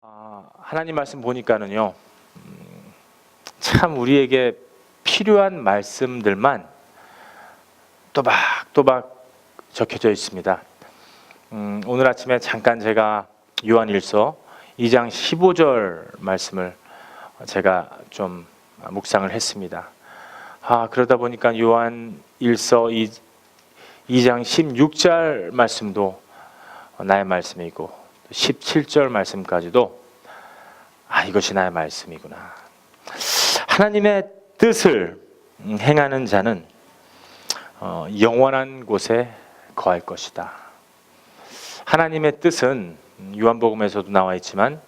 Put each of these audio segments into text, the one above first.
하나님 말씀 보니까는요, 참 우리에게 필요한 말씀들만 또박또박 적혀져 있습니다. 오늘 아침에 잠깐 제가 요한일서 2장 15절 말씀을 제가 좀 묵상을 했습니다. 그러다 보니까 요한일서 2장 16절 말씀도 나의 말씀이고 17절 말씀까지도 이것이 나의 말씀이구나. 하나님의 뜻을 행하는 자는 영원한 곳에 거할 것이다. 하나님의 뜻은 요한복음에서도 나와 있지만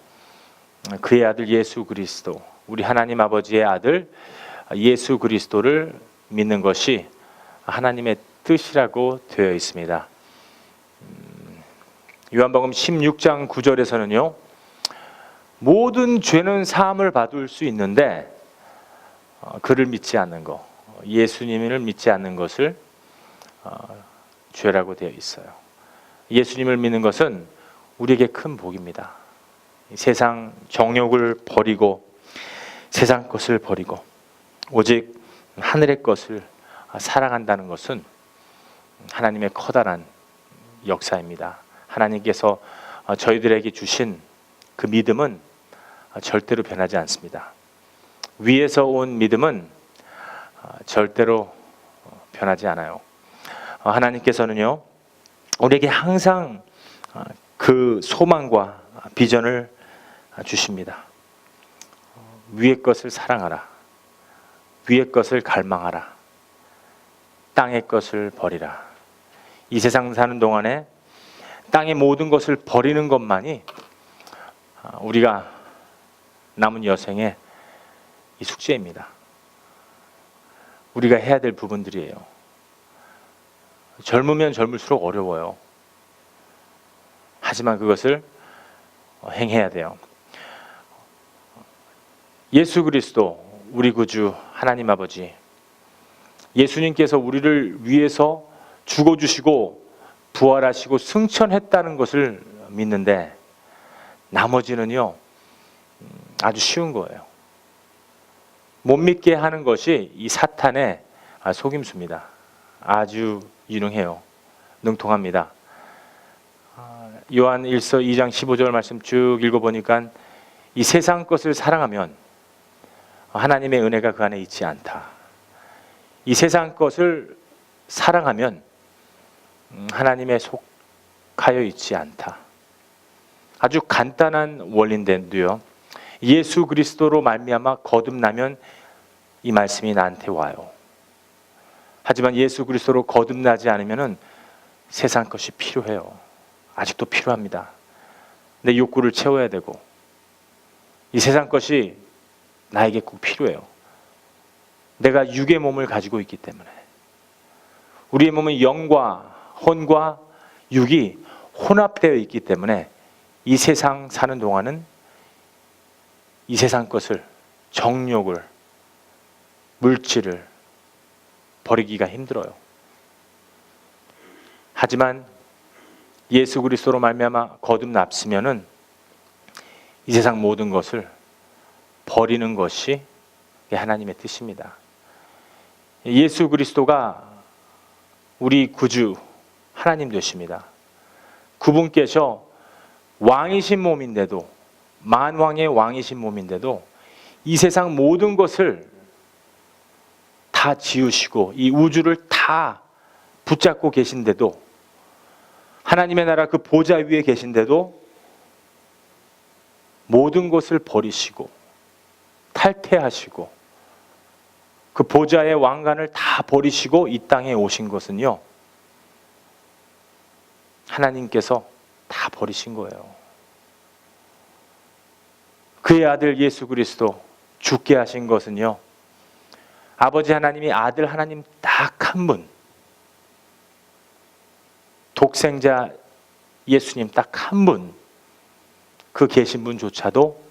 그의 아들 예수 그리스도, 우리 하나님 아버지의 아들 예수 그리스도를 믿는 것이 하나님의 뜻이라고 되어 있습니다. 요한복음 16장 9절에서는요, 모든 죄는 사함을 받을 수 있는데 그를 믿지 않는 것, 예수님을 믿지 않는 것을 죄라고 되어 있어요. 예수님을 믿는 것은 우리에게 큰 복입니다. 세상 정욕을 버리고 세상 것을 버리고 오직 하늘의 것을 사랑한다는 것은 하나님의 커다란 역사입니다. 하나님께서 저희들에게 주신 그 믿음은 절대로 변하지 않습니다. 위에서 온 믿음은 절대로 변하지 않아요. 하나님께서는요, 우리에게 항상 그 소망과 비전을 주십니다. 위의 것을 사랑하라. 위의 것을 갈망하라. 땅의 것을 버리라. 이 세상 사는 동안에 땅의 모든 것을 버리는 것만이 우리가 남은 여생의 이 숙제입니다. 우리가 해야 될 부분들이에요. 젊으면 젊을수록 어려워요. 하지만 그것을 행해야 돼요. 예수 그리스도, 우리 구주 하나님 아버지, 예수님께서 우리를 위해서 죽어주시고 부활하시고 승천했다는 것을 믿는데 나머지는요, 아주 쉬운 거예요. 못 믿게 하는 것이 이 사탄의 속임수입니다. 아주 유능해요. 능통합니다. 요한 1서 2장 15절 말씀 쭉 읽어보니까 이 세상 것을 사랑하면 하나님의 은혜가 그 안에 있지 않다. 이 세상 것을 사랑하면 하나님의 속하여 있지 않다. 아주 간단한 원리인데도요, 예수 그리스도로 말미암아 거듭나면 이 말씀이 나한테 와요. 하지만 예수 그리스도로 거듭나지 않으면 세상 것이 필요해요. 아직도 필요합니다. 내 욕구를 채워야 되고 이 세상 것이 나에게 꼭 필요해요. 내가 육의 몸을 가지고 있기 때문에. 우리의 몸은 영과 혼과 육이 혼합되어 있기 때문에 이 세상 사는 동안은 이 세상 것을, 정욕을, 물질을 버리기가 힘들어요. 하지만 예수 그리스도로 말미암아 거듭났으면은 이 세상 모든 것을 버리는 것이 하나님의 뜻입니다. 예수 그리스도가 우리 구주 하나님 되십니다. 그분께서 왕이신 몸인데도, 만왕의 왕이신 몸인데도 이 세상 모든 것을 다 지으시고 이 우주를 다 붙잡고 계신데도, 하나님의 나라 그 보좌 위에 계신데도 모든 것을 버리시고 탈퇴하시고 그 보좌의 왕관을 다 버리시고 이 땅에 오신 것은요, 하나님께서 다 버리신 거예요. 그의 아들 예수 그리스도 죽게 하신 것은요, 아버지 하나님이 아들 하나님 딱 한 분, 독생자 예수님 딱 한 분, 그 계신 분조차도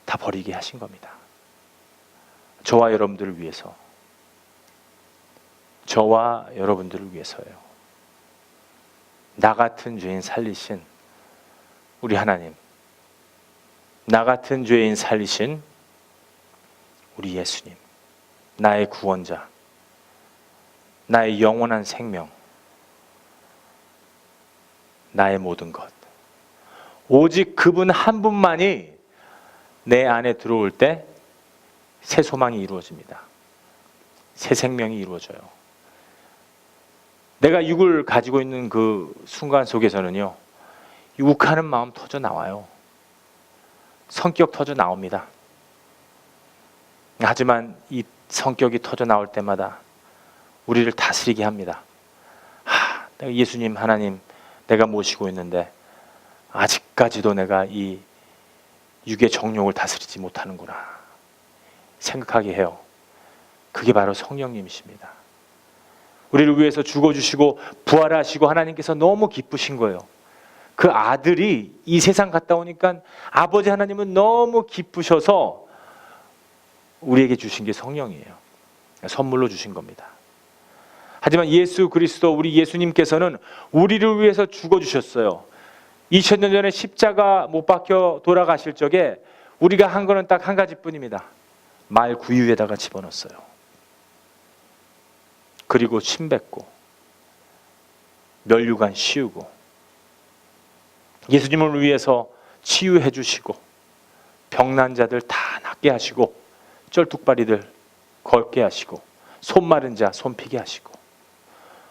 다 버리게 하신 겁니다. 저와 여러분들을 위해서, 저와 여러분들을 위해서요. 나 같은 죄인 살리신 우리 하나님, 나 같은 죄인 살리신 우리 예수님, 나의 구원자, 나의 영원한 생명, 나의 모든 것. 오직 그분 한 분만이 내 안에 들어올 때 새 소망이 이루어집니다. 새 생명이 이루어져요. 내가 육을 가지고 있는 그 순간 속에서는요, 욱하는 마음 터져 나와요. 성격 터져 나옵니다. 하지만 이 성격이 터져 나올 때마다 우리를 다스리게 합니다. 내가 예수님, 하나님 내가 모시고 있는데 아직까지도 내가 이 육의 정욕을 다스리지 못하는구나 생각하게 해요. 그게 바로 성령님이십니다. 우리를 위해서 죽어주시고 부활하시고 하나님께서 너무 기쁘신 거예요. 그 아들이 이 세상 갔다 오니까 아버지 하나님은 너무 기쁘셔서 우리에게 주신 게 성령이에요. 선물로 주신 겁니다. 하지만 예수 그리스도, 우리 예수님께서는 우리를 위해서 죽어주셨어요. 2000년 전에 십자가 못 박혀 돌아가실 적에 우리가 한 거는 딱 한 가지뿐입니다. 말 구유에다가 집어넣었어요. 그리고 침 뱉고 면류관 씌우고 예수님을 위해서 치유해 주시고 병난 자들 다 낫게 하시고 쩔뚝발이들 걷게 하시고 손 마른 자 손 피게 하시고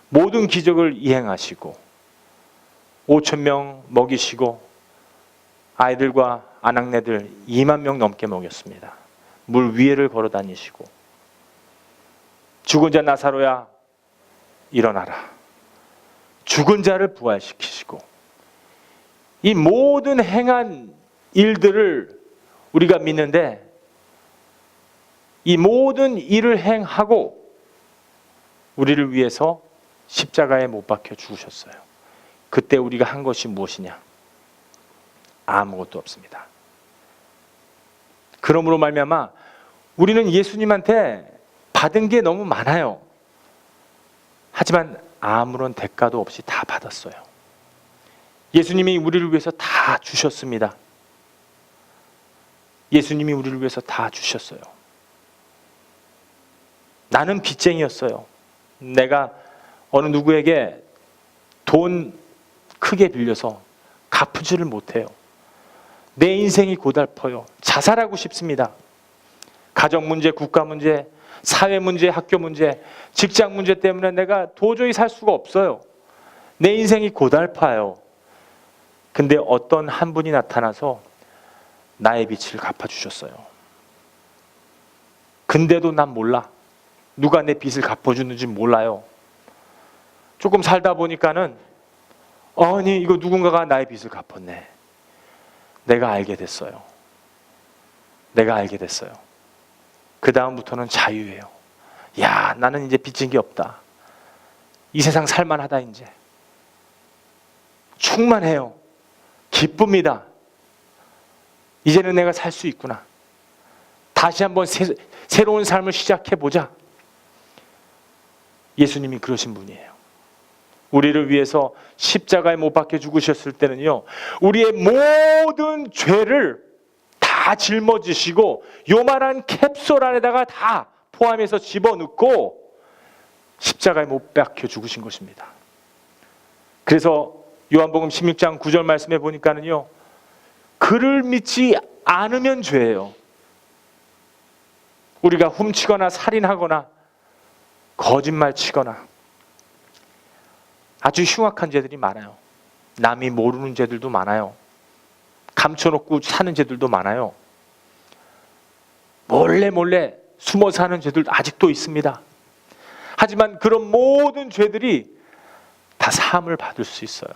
모든 기적을 이행하시고 5,000명 먹이시고 아이들과 아낙네들 2만 명 넘게 먹였습니다. 물 위에를 걸어 다니시고 죽은 자 나사로야 일어나라. 죽은 자를 부활시키시고 이 모든 행한 일들을 우리가 믿는데 이 모든 일을 행하고 우리를 위해서 십자가에 못 박혀 죽으셨어요. 그때 우리가 한 것이 무엇이냐? 아무것도 없습니다. 그러므로 말미암아 우리는 예수님한테 받은 게 너무 많아요. 하지만 아무런 대가도 없이 다 받았어요. 예수님이 우리를 위해서 다 주셨습니다. 예수님이 우리를 위해서 다 주셨어요. 나는 빚쟁이였어요. 내가 어느 누구에게 돈 크게 빌려서 갚지를 못해요. 내 인생이 고달퍼요. 자살하고 싶습니다. 가정 문제, 국가 문제, 사회 문제, 학교 문제, 직장 문제 때문에 내가 도저히 살 수가 없어요. 내 인생이 고달파요. 근데 어떤 한 분이 나타나서 나의 빚을 갚아주셨어요. 근데도 난 몰라. 누가 내 빚을 갚아주는지 몰라요. 조금 살다 보니까는 아니 이거 누군가가 나의 빚을 갚았네. 내가 알게 됐어요. 내가 알게 됐어요. 그 다음부터는 자유예요. 야, 나는 이제 빚진 게 없다. 이 세상 살만하다. 이제 충만해요. 기쁩니다. 이제는 내가 살 수 있구나. 다시 한번 새로운 삶을 시작해보자. 예수님이 그러신 분이에요. 우리를 위해서 십자가에 못 박혀 죽으셨을 때는요, 우리의 모든 죄를 다 짊어지시고 요만한 캡슐 안에다가 다 포함해서 집어넣고 십자가에 못 박혀 죽으신 것입니다. 그래서 요한복음 16장 9절 말씀에 보니까는요, 그를 믿지 않으면 죄예요. 우리가 훔치거나 살인하거나 거짓말 치거나 아주 흉악한 죄들이 많아요. 남이 모르는 죄들도 많아요. 감춰놓고 사는 죄들도 많아요. 몰래 숨어 사는 죄들도 아직도 있습니다. 하지만 그런 모든 죄들이 다 사함을 받을 수 있어요.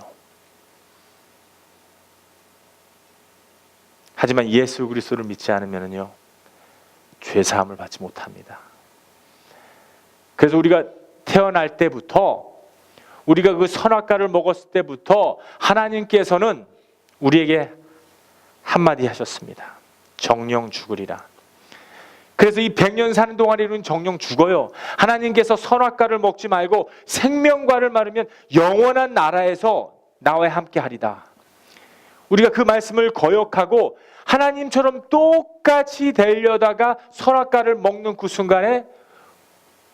하지만 예수 그리스도를 믿지 않으면요, 죄 사함을 받지 못합니다. 그래서 우리가 태어날 때부터, 우리가 그 선악과를 먹었을 때부터 하나님께서는 우리에게 한마디 하셨습니다. 정령 죽으리라. 그래서 이 100년 사는 동안 이루는 정령 죽어요. 하나님께서 선악과를 먹지 말고 생명과를 말하면 영원한 나라에서 나와 함께 하리다. 우리가 그 말씀을 거역하고 하나님처럼 똑같이 되려다가 선악과를 먹는 그 순간에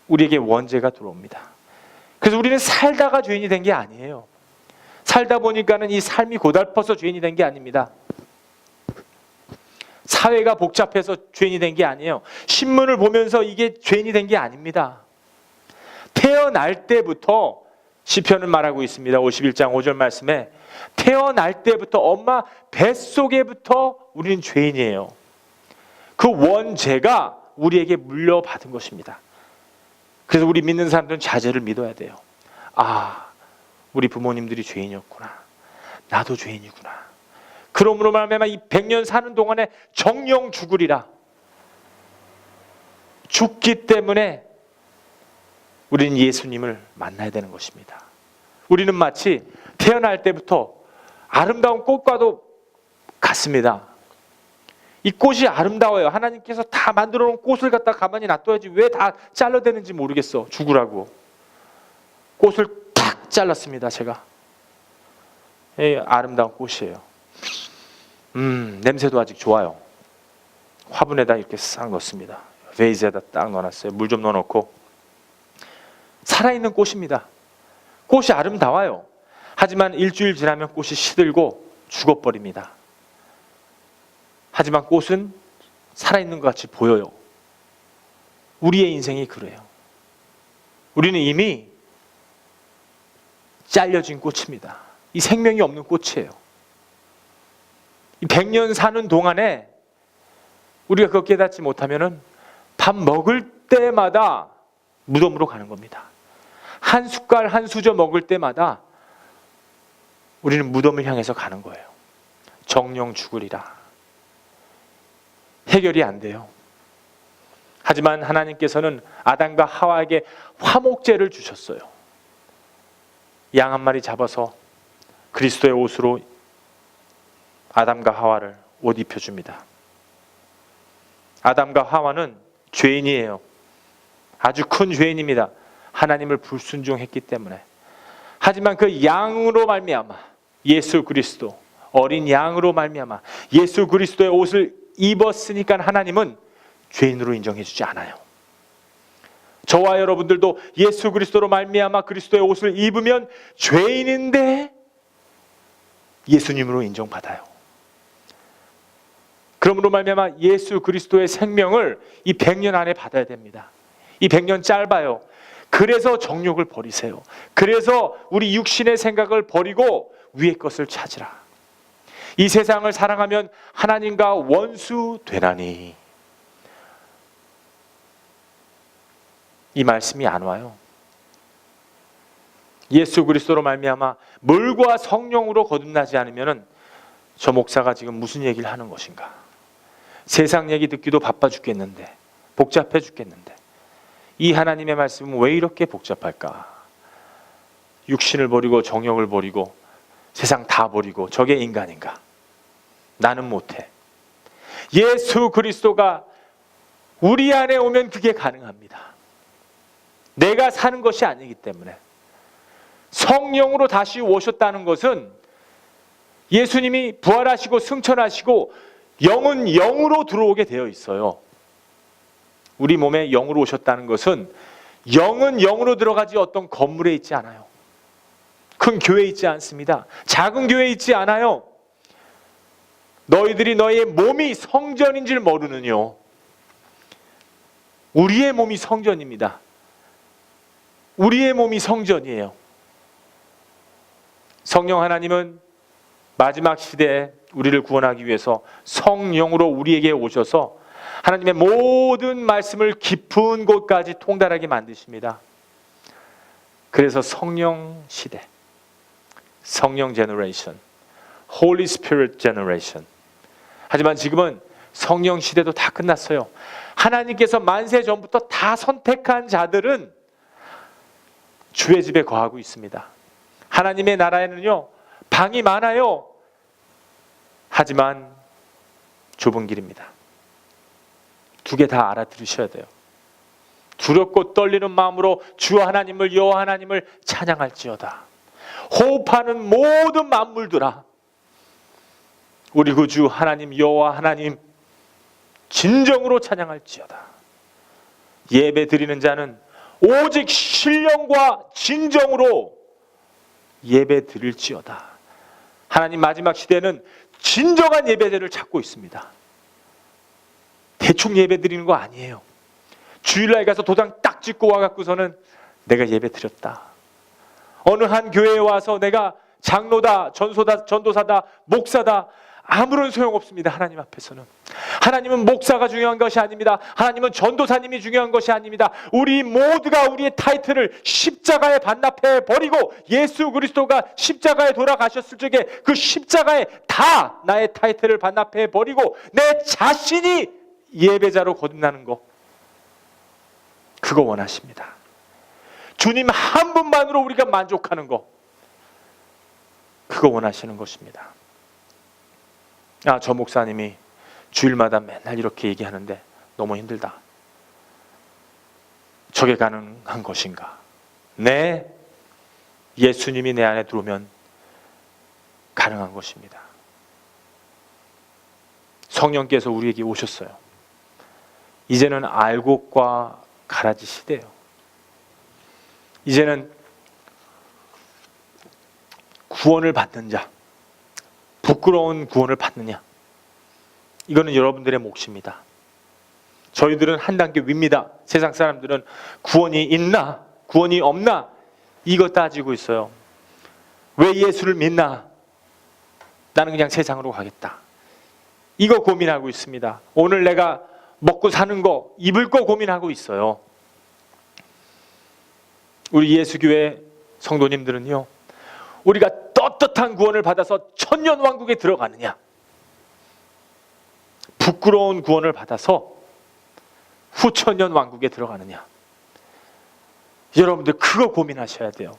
우리에게 원죄가 들어옵니다. 그래서 우리는 살다가 죄인이 된 게 아니에요. 살다 보니까는 이 삶이 고달퍼서 죄인이 된 게 아닙니다. 사회가 복잡해서 죄인이 된 게 아니에요. 신문을 보면서 이게 죄인이 된 게 아닙니다. 태어날 때부터 시편은 말하고 있습니다. 51장 5절 말씀에 태어날 때부터 엄마 뱃속에부터 우리는 죄인이에요. 그 원죄가 우리에게 물려받은 것입니다. 그래서 우리 믿는 사람들은 자제를 믿어야 돼요. 아, 우리 부모님들이 죄인이었구나. 나도 죄인이구나. 그러므로 말미암아 이 100년 사는 동안에 정령 죽으리라. 죽기 때문에 우리는 예수님을 만나야 되는 것입니다. 우리는 마치 태어날 때부터 아름다운 꽃과도 같습니다. 이 꽃이 아름다워요. 하나님께서 다 만들어 놓은 꽃을 갖다 가만히 놔둬야지 왜 다 잘라대는지 모르겠어. 죽으라고. 꽃을 탁 잘랐습니다. 제가. 아름다운 꽃이에요. 냄새도 아직 좋아요. 화분에다 이렇게 싹 넣습니다. 베이즈에다 딱 넣어놨어요. 물 좀 넣어놓고. 살아있는 꽃입니다. 꽃이 아름다워요. 하지만 일주일 지나면 꽃이 시들고 죽어버립니다. 하지만 꽃은 살아있는 것 같이 보여요. 우리의 인생이 그래요. 우리는 이미 잘려진 꽃입니다. 이 생명이 없는 꽃이에요. 이 100년 사는 동안에 우리가 그거 깨닫지 못하면은 밥 먹을 때마다 무덤으로 가는 겁니다. 한 숟갈 한 수저 먹을 때마다 우리는 무덤을 향해서 가는 거예요. 정령 죽으리라. 해결이 안 돼요. 하지만 하나님께서는 아담과 하와에게 화목제를 주셨어요. 양 한 마리 잡아서 그리스도의 옷으로 아담과 하와를 옷 입혀줍니다. 아담과 하와는 죄인이에요. 아주 큰 죄인입니다. 하나님을 불순종했기 때문에. 하지만 그 양으로 말미암아 예수 그리스도 어린 양으로 말미암아 예수 그리스도의 옷을 입었으니까 하나님은 죄인으로 인정해 주지 않아요. 저와 여러분들도 예수 그리스도로 말미암아 그리스도의 옷을 입으면 죄인인데 예수님으로 인정받아요. 그러므로 말미암아 예수 그리스도의 생명을 이 100년 안에 받아야 됩니다. 이 100년 짧아요. 그래서 정욕을 버리세요. 그래서 우리 육신의 생각을 버리고 위의 것을 찾으라. 이 세상을 사랑하면 하나님과 원수 되나니. 이 말씀이 안 와요. 예수 그리스도로 말미암아 물과 성령으로 거듭나지 않으면 저 목사가 지금 무슨 얘기를 하는 것인가. 세상 얘기 듣기도 바빠 죽겠는데, 복잡해 죽겠는데 이 하나님의 말씀은 왜 이렇게 복잡할까? 육신을 버리고 정욕을 버리고 세상 다 버리고 저게 인간인가? 나는 못해. 예수 그리스도가 우리 안에 오면 그게 가능합니다. 내가 사는 것이 아니기 때문에. 성령으로 다시 오셨다는 것은 예수님이 부활하시고 승천하시고 영은 영으로 들어오게 되어 있어요. 우리 몸에 영으로 오셨다는 것은 영은 영으로 들어가지 어떤 건물에 있지 않아요. 큰 교회에 있지 않습니다. 작은 교회에 있지 않아요. 너희들이 너희의 몸이 성전인 줄 모르느뇨. 우리의 몸이 성전입니다. 우리의 몸이 성전이에요. 성령 하나님은 마지막 시대에 우리를 구원하기 위해서 성령으로 우리에게 오셔서 하나님의 모든 말씀을 깊은 곳까지 통달하게 만드십니다. 그래서 성령 시대, 성령 제너레이션, Holy Spirit 제너레이션. 하지만 지금은 성령 시대도 다 끝났어요. 하나님께서 만세 전부터 다 선택한 자들은 주의 집에 거하고 있습니다. 하나님의 나라에는요 방이 많아요. 하지만 좁은 길입니다. 두 개 다 알아들으셔야 돼요. 두렵고 떨리는 마음으로 주 하나님을 여호와 하나님을 찬양할지어다. 호흡하는 모든 만물들아 우리 구주 하나님 여호와 하나님 진정으로 찬양할지어다. 예배 드리는 자는 오직 신령과 진정으로 예배 드릴지어다. 하나님 마지막 시대는 진정한 예배자를 찾고 있습니다. 대충 예배 드리는 거 아니에요. 주일날 가서 도장 딱 찍고 와갖고서는 내가 예배 드렸다. 어느 한 교회에 와서 내가 장로다, 전도사다, 목사다, 아무런 소용없습니다. 하나님 앞에서는. 하나님은 목사가 중요한 것이 아닙니다. 하나님은 전도사님이 중요한 것이 아닙니다. 우리 모두가 우리의 타이틀을 십자가에 반납해 버리고 예수 그리스도가 십자가에 돌아가셨을 적에 그 십자가에 다 나의 타이틀을 반납해 버리고 내 자신이 예배자로 거듭나는 거, 그거 원하십니다. 주님 한 분만으로 우리가 만족하는 거, 그거 원하시는 것입니다. 저 목사님이 주일마다 맨날 이렇게 얘기하는데 너무 힘들다. 저게 가능한 것인가? 네, 예수님이 내 안에 들어오면 가능한 것입니다. 성령께서 우리에게 오셨어요. 이제는 알곡과 가라지 시대예요. 이제는 구원을 받는 자, 부끄러운 구원을 받느냐, 이거는 여러분들의 몫입니다. 저희들은 한 단계 위입니다. 세상 사람들은 구원이 있나 구원이 없나 이거 따지고 있어요. 왜 예수를 믿나? 나는 그냥 세상으로 가겠다, 이거 고민하고 있습니다. 오늘 내가 먹고 사는 거, 입을 거 고민하고 있어요. 우리 예수교회 성도님들은요, 우리가 떳떳한 구원을 받아서 천년왕국에 들어가느냐, 부끄러운 구원을 받아서 후천년왕국에 들어가느냐, 여러분들 그거 고민하셔야 돼요.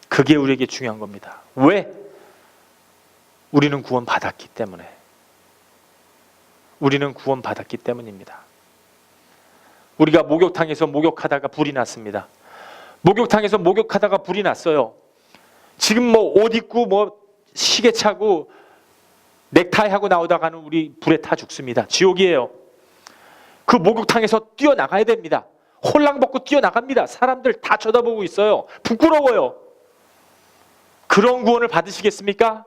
그게 우리에게 중요한 겁니다. 왜? 우리는 구원 받았기 때문에. 우리는 구원 받았기 때문입니다. 우리가 목욕탕에서 목욕하다가 불이 났습니다. 목욕탕에서 목욕하다가 불이 났어요. 지금 뭐 옷 입고 뭐 시계 차고 넥타이 하고 나오다가는 우리 불에 타 죽습니다. 지옥이에요. 그 목욕탕에서 뛰어나가야 됩니다. 홀랑 벗고 뛰어나갑니다. 사람들 다 쳐다보고 있어요. 부끄러워요. 그런 구원을 받으시겠습니까?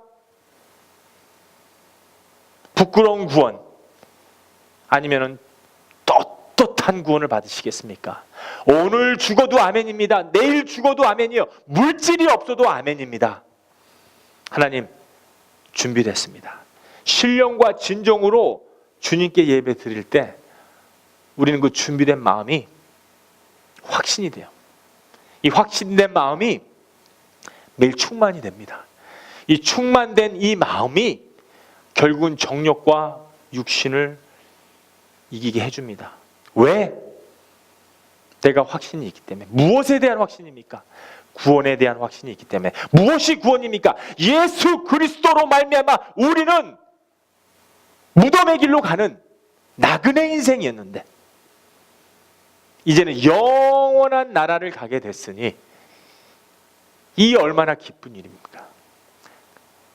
부끄러운 구원 아니면은 떳떳한 구원을 받으시겠습니까? 오늘 죽어도 아멘입니다. 내일 죽어도 아멘이요. 물질이 없어도 아멘입니다. 하나님, 준비됐습니다. 신령과 진정으로 주님께 예배 드릴 때 우리는 그 준비된 마음이 확신이 돼요. 이 확신된 마음이 매일 충만이 됩니다. 이 충만된 이 마음이 결국은 정욕과 육신을 이기게 해줍니다. 왜? 내가 확신이 있기 때문에. 무엇에 대한 확신입니까? 구원에 대한 확신이 있기 때문에. 무엇이 구원입니까? 예수 그리스도로 말미암아 우리는 무덤의 길로 가는 나그네 인생이었는데 이제는 영원한 나라를 가게 됐으니 이 얼마나 기쁜 일입니까?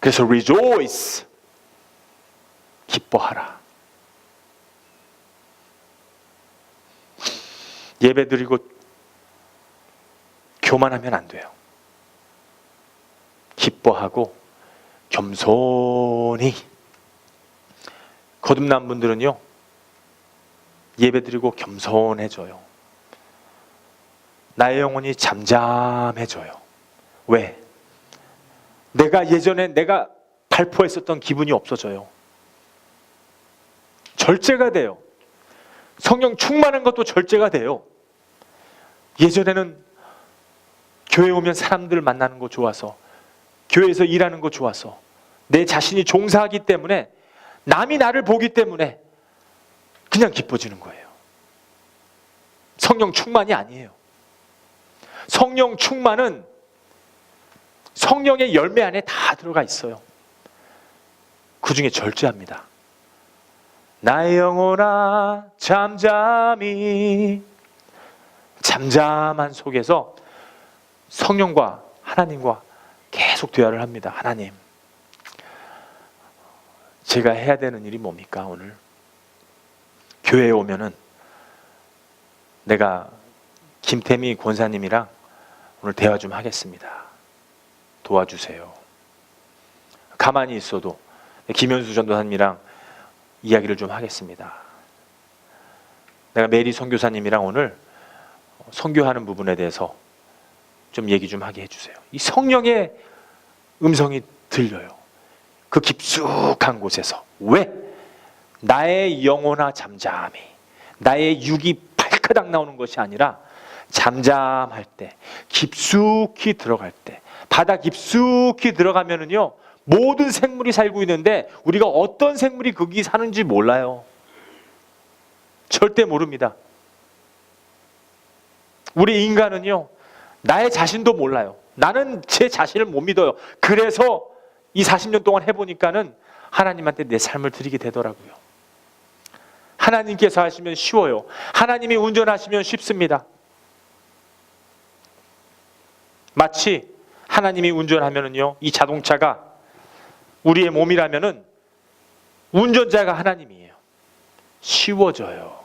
그래서 rejoice, 기뻐하라. 예배 드리고 교만하면 안 돼요. 기뻐하고 겸손히. 거듭난 분들은요, 예배 드리고 겸손해져요. 나의 영혼이 잠잠해져요. 왜? 내가 예전에 내가 발포했었던 기분이 없어져요. 절제가 돼요. 성령 충만한 것도 절제가 돼요. 예전에는 교회 오면 사람들 만나는 거 좋아서, 교회에서 일하는 거 좋아서, 내 자신이 종사하기 때문에, 남이 나를 보기 때문에 그냥 기뻐지는 거예요. 성령 충만이 아니에요. 성령 충만은 성령의 열매 안에 다 들어가 있어요. 그 중에 절제합니다. 나의 영혼아 잠잠히. 잠잠한 속에서 성령과 하나님과 계속 대화를 합니다. 하나님, 제가 해야 되는 일이 뭡니까? 오늘 교회에 오면은 내가 김태미 권사님이랑 오늘 대화 좀 하겠습니다. 도와주세요. 가만히 있어도 김현수 전도사님이랑 이야기를 좀 하겠습니다. 내가 메리 선교사님이랑 오늘 선교하는 부분에 대해서 좀 얘기 좀 하게 해주세요. 이 성령의 음성이 들려요. 그 깊숙한 곳에서. 왜? 나의 영혼아 잠잠히, 나의 육이 발가닥 나오는 것이 아니라 잠잠할 때, 깊숙이 들어갈 때, 바다 깊숙이 들어가면은요 모든 생물이 살고 있는데 우리가 어떤 생물이 거기 사는지 몰라요. 절대 모릅니다. 우리 인간은요 나의 자신도 몰라요. 나는 제 자신을 못 믿어요. 그래서 이 40년 동안 해보니까는 하나님한테 내 삶을 드리게 되더라고요. 하나님께서 하시면 쉬워요. 하나님이 운전하시면 쉽습니다. 마치 하나님이 운전하면은요 이 자동차가 우리의 몸이라면은 운전자가 하나님이에요. 쉬워져요.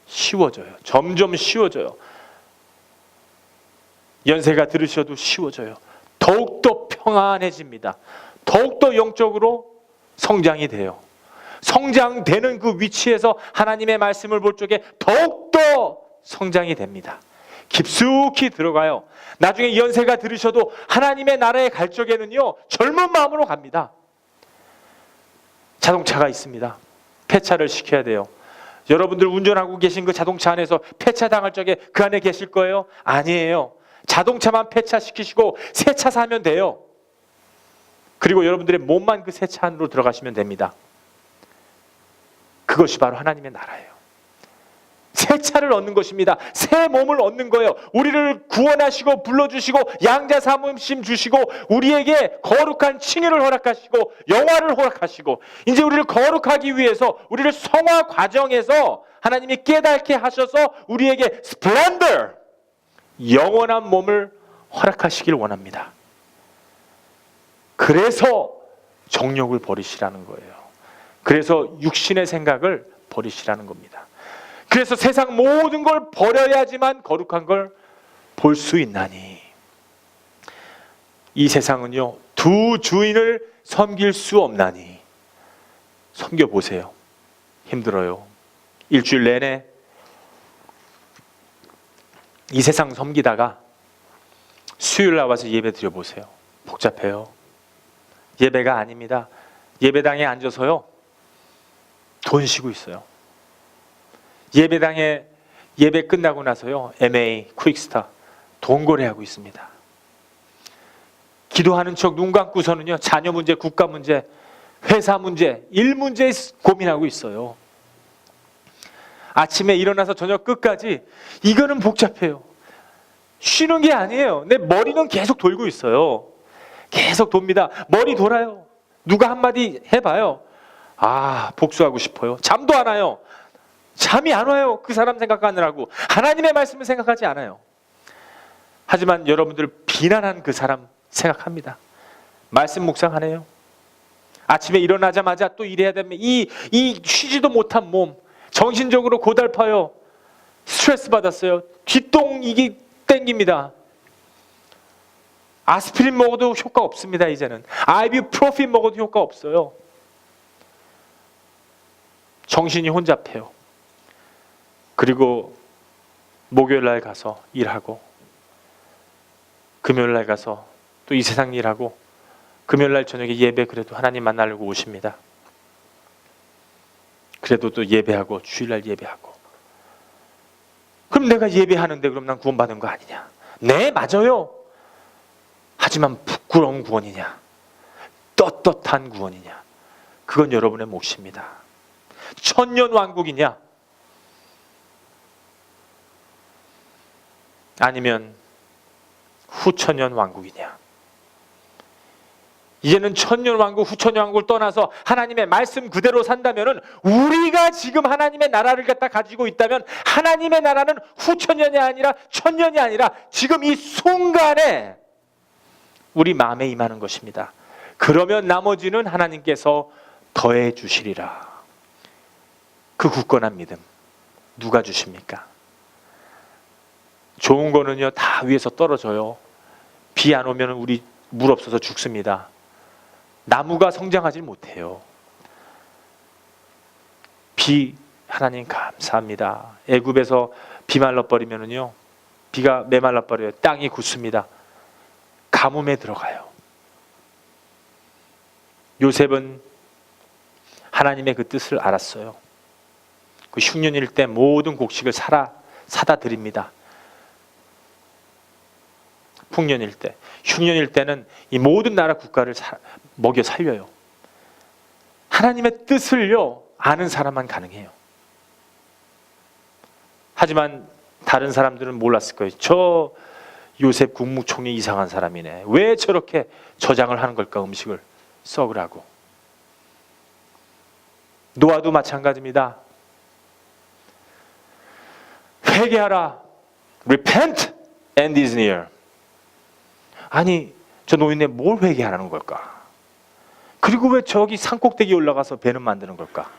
쉬워져요. 점점 쉬워져요. 연세가 들으셔도 쉬워져요. 더욱더 평안해집니다. 더욱더 영적으로 성장이 돼요. 성장되는 그 위치에서 하나님의 말씀을 볼 적에 더욱더 성장이 됩니다. 깊숙이 들어가요. 나중에 연세가 들으셔도 하나님의 나라에 갈 적에는요 젊은 마음으로 갑니다. 자동차가 있습니다. 폐차를 시켜야 돼요. 여러분들 운전하고 계신 그 자동차 안에서 폐차 당할 적에 그 안에 계실 거예요? 아니에요. 자동차만 폐차시키시고 새 차 사면 돼요. 그리고 여러분들의 몸만 그 새 차 안으로 들어가시면 됩니다. 그것이 바로 하나님의 나라예요. 새 차를 얻는 것입니다. 새 몸을 얻는 거예요. 우리를 구원하시고 불러주시고 양자 사모심 주시고 우리에게 거룩한 칭의를 허락하시고 영화를 허락하시고 이제 우리를 거룩하기 위해서 우리를 성화 과정에서 하나님이 깨닫게 하셔서 우리에게 스플렌더 영원한 몸을 허락하시길 원합니다. 그래서 정욕을 버리시라는 거예요. 그래서 육신의 생각을 버리시라는 겁니다. 그래서 세상 모든 걸 버려야지만 거룩한 걸 볼 수 있나니. 이 세상은요 두 주인을 섬길 수 없나니. 섬겨보세요. 힘들어요. 일주일 내내 이 세상 섬기다가 수요일 나와서 예배 드려보세요. 복잡해요. 예배가 아닙니다. 예배당에 앉아서요 돈 쉬고 있어요. 예배당에 예배 끝나고 나서요 MA, 퀵스타 돈 거래하고 있습니다. 기도하는 척 눈 감고서는요 자녀 문제, 국가 문제, 회사 문제, 일 문제 고민하고 있어요. 아침에 일어나서 저녁 끝까지 이거는 복잡해요. 쉬는 게 아니에요. 내 머리는 계속 돌고 있어요. 계속 돕니다. 머리 돌아요. 누가 한마디 해봐요. 아 복수하고 싶어요. 잠도 안 와요. 잠이 안 와요. 그 사람 생각하느라고. 하나님의 말씀을 생각하지 않아요. 하지만 여러분들 비난한 그 사람 생각합니다. 말씀 묵상하네요. 아침에 일어나자마자 또 일해야 되면 이 쉬지도 못한 몸 정신적으로 고달파요. 스트레스 받았어요. 뒷동 이게 땡깁니다. 아스피린 먹어도 효과 없습니다. 이제는 아이부프로핀 먹어도 효과 없어요. 정신이 혼잡해요. 그리고 목요일날 가서 일하고 금요일날 가서 또 이 세상 일하고 금요일날 저녁에 예배 그래도 하나님 만나려고 오십니다. 그래도 또 예배하고 주일날 예배하고. 그럼 내가 예배하는데 그럼 난 구원받은 거 아니냐? 네 맞아요. 하지만 부끄러운 구원이냐? 떳떳한 구원이냐? 그건 여러분의 몫입니다. 천년왕국이냐? 아니면 후천년 왕국이냐? 이제는 천년왕국, 후천년왕국을 떠나서 하나님의 말씀 그대로 산다면 우리가 지금 하나님의 나라를 갖다 가지고 있다면 하나님의 나라는 후천년이 아니라 천년이 아니라 지금 이 순간에 우리 마음에 임하는 것입니다. 그 그러면 나머지는 하나님께서 더해 주시리라. 그 굳건한 믿음 누가 주십니까? 좋은 거는요 다 위에서 떨어져요. 비 안 오면 우리 물 없어서 죽습니다. 나무가 성장하지 못해요. 비 하나님 감사합니다. 애굽에서 비 말라버리면은요 비가 메말라 버려요. 땅이 굳습니다. 가뭄에 들어가요. 요셉은 하나님의 그 뜻을 알았어요. 그 흉년일 때 모든 곡식을 사다 드립니다. 풍년일 때, 흉년일 때는 이 모든 나라 국가를 먹여 살려요. 하나님의 뜻을요 아는 사람만 가능해요. 하지만 다른 사람들은 몰랐을 거예요. 저 요셉 국무총리 이상한 사람이네. 왜 저렇게 저장을 하는 걸까? 음식을 썩으라고. 노아도 마찬가지입니다. 회개하라. Repent and is near. 아니 저 노인네 뭘 회개하라는 걸까? 그리고 왜 저기 산꼭대기에 올라가서 배는 만드는 걸까?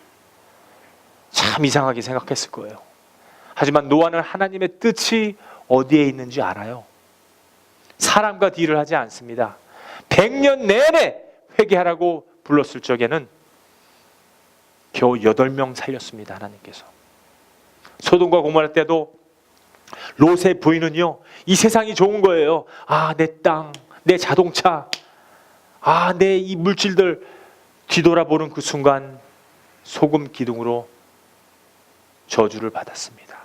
참 이상하게 생각했을 거예요. 하지만 노아는 하나님의 뜻이 어디에 있는지 알아요. 사람과 딜을 하지 않습니다. 100년 내내 회개하라고 불렀을 적에는 겨우 8명 살렸습니다. 하나님께서. 소돔과 고모라 때도 롯의 부인은요 이 세상이 좋은 거예요. 아, 내 땅, 내 자동차, 아, 내 이 물질들 뒤돌아보는 그 순간 소금 기둥으로 저주를 받았습니다.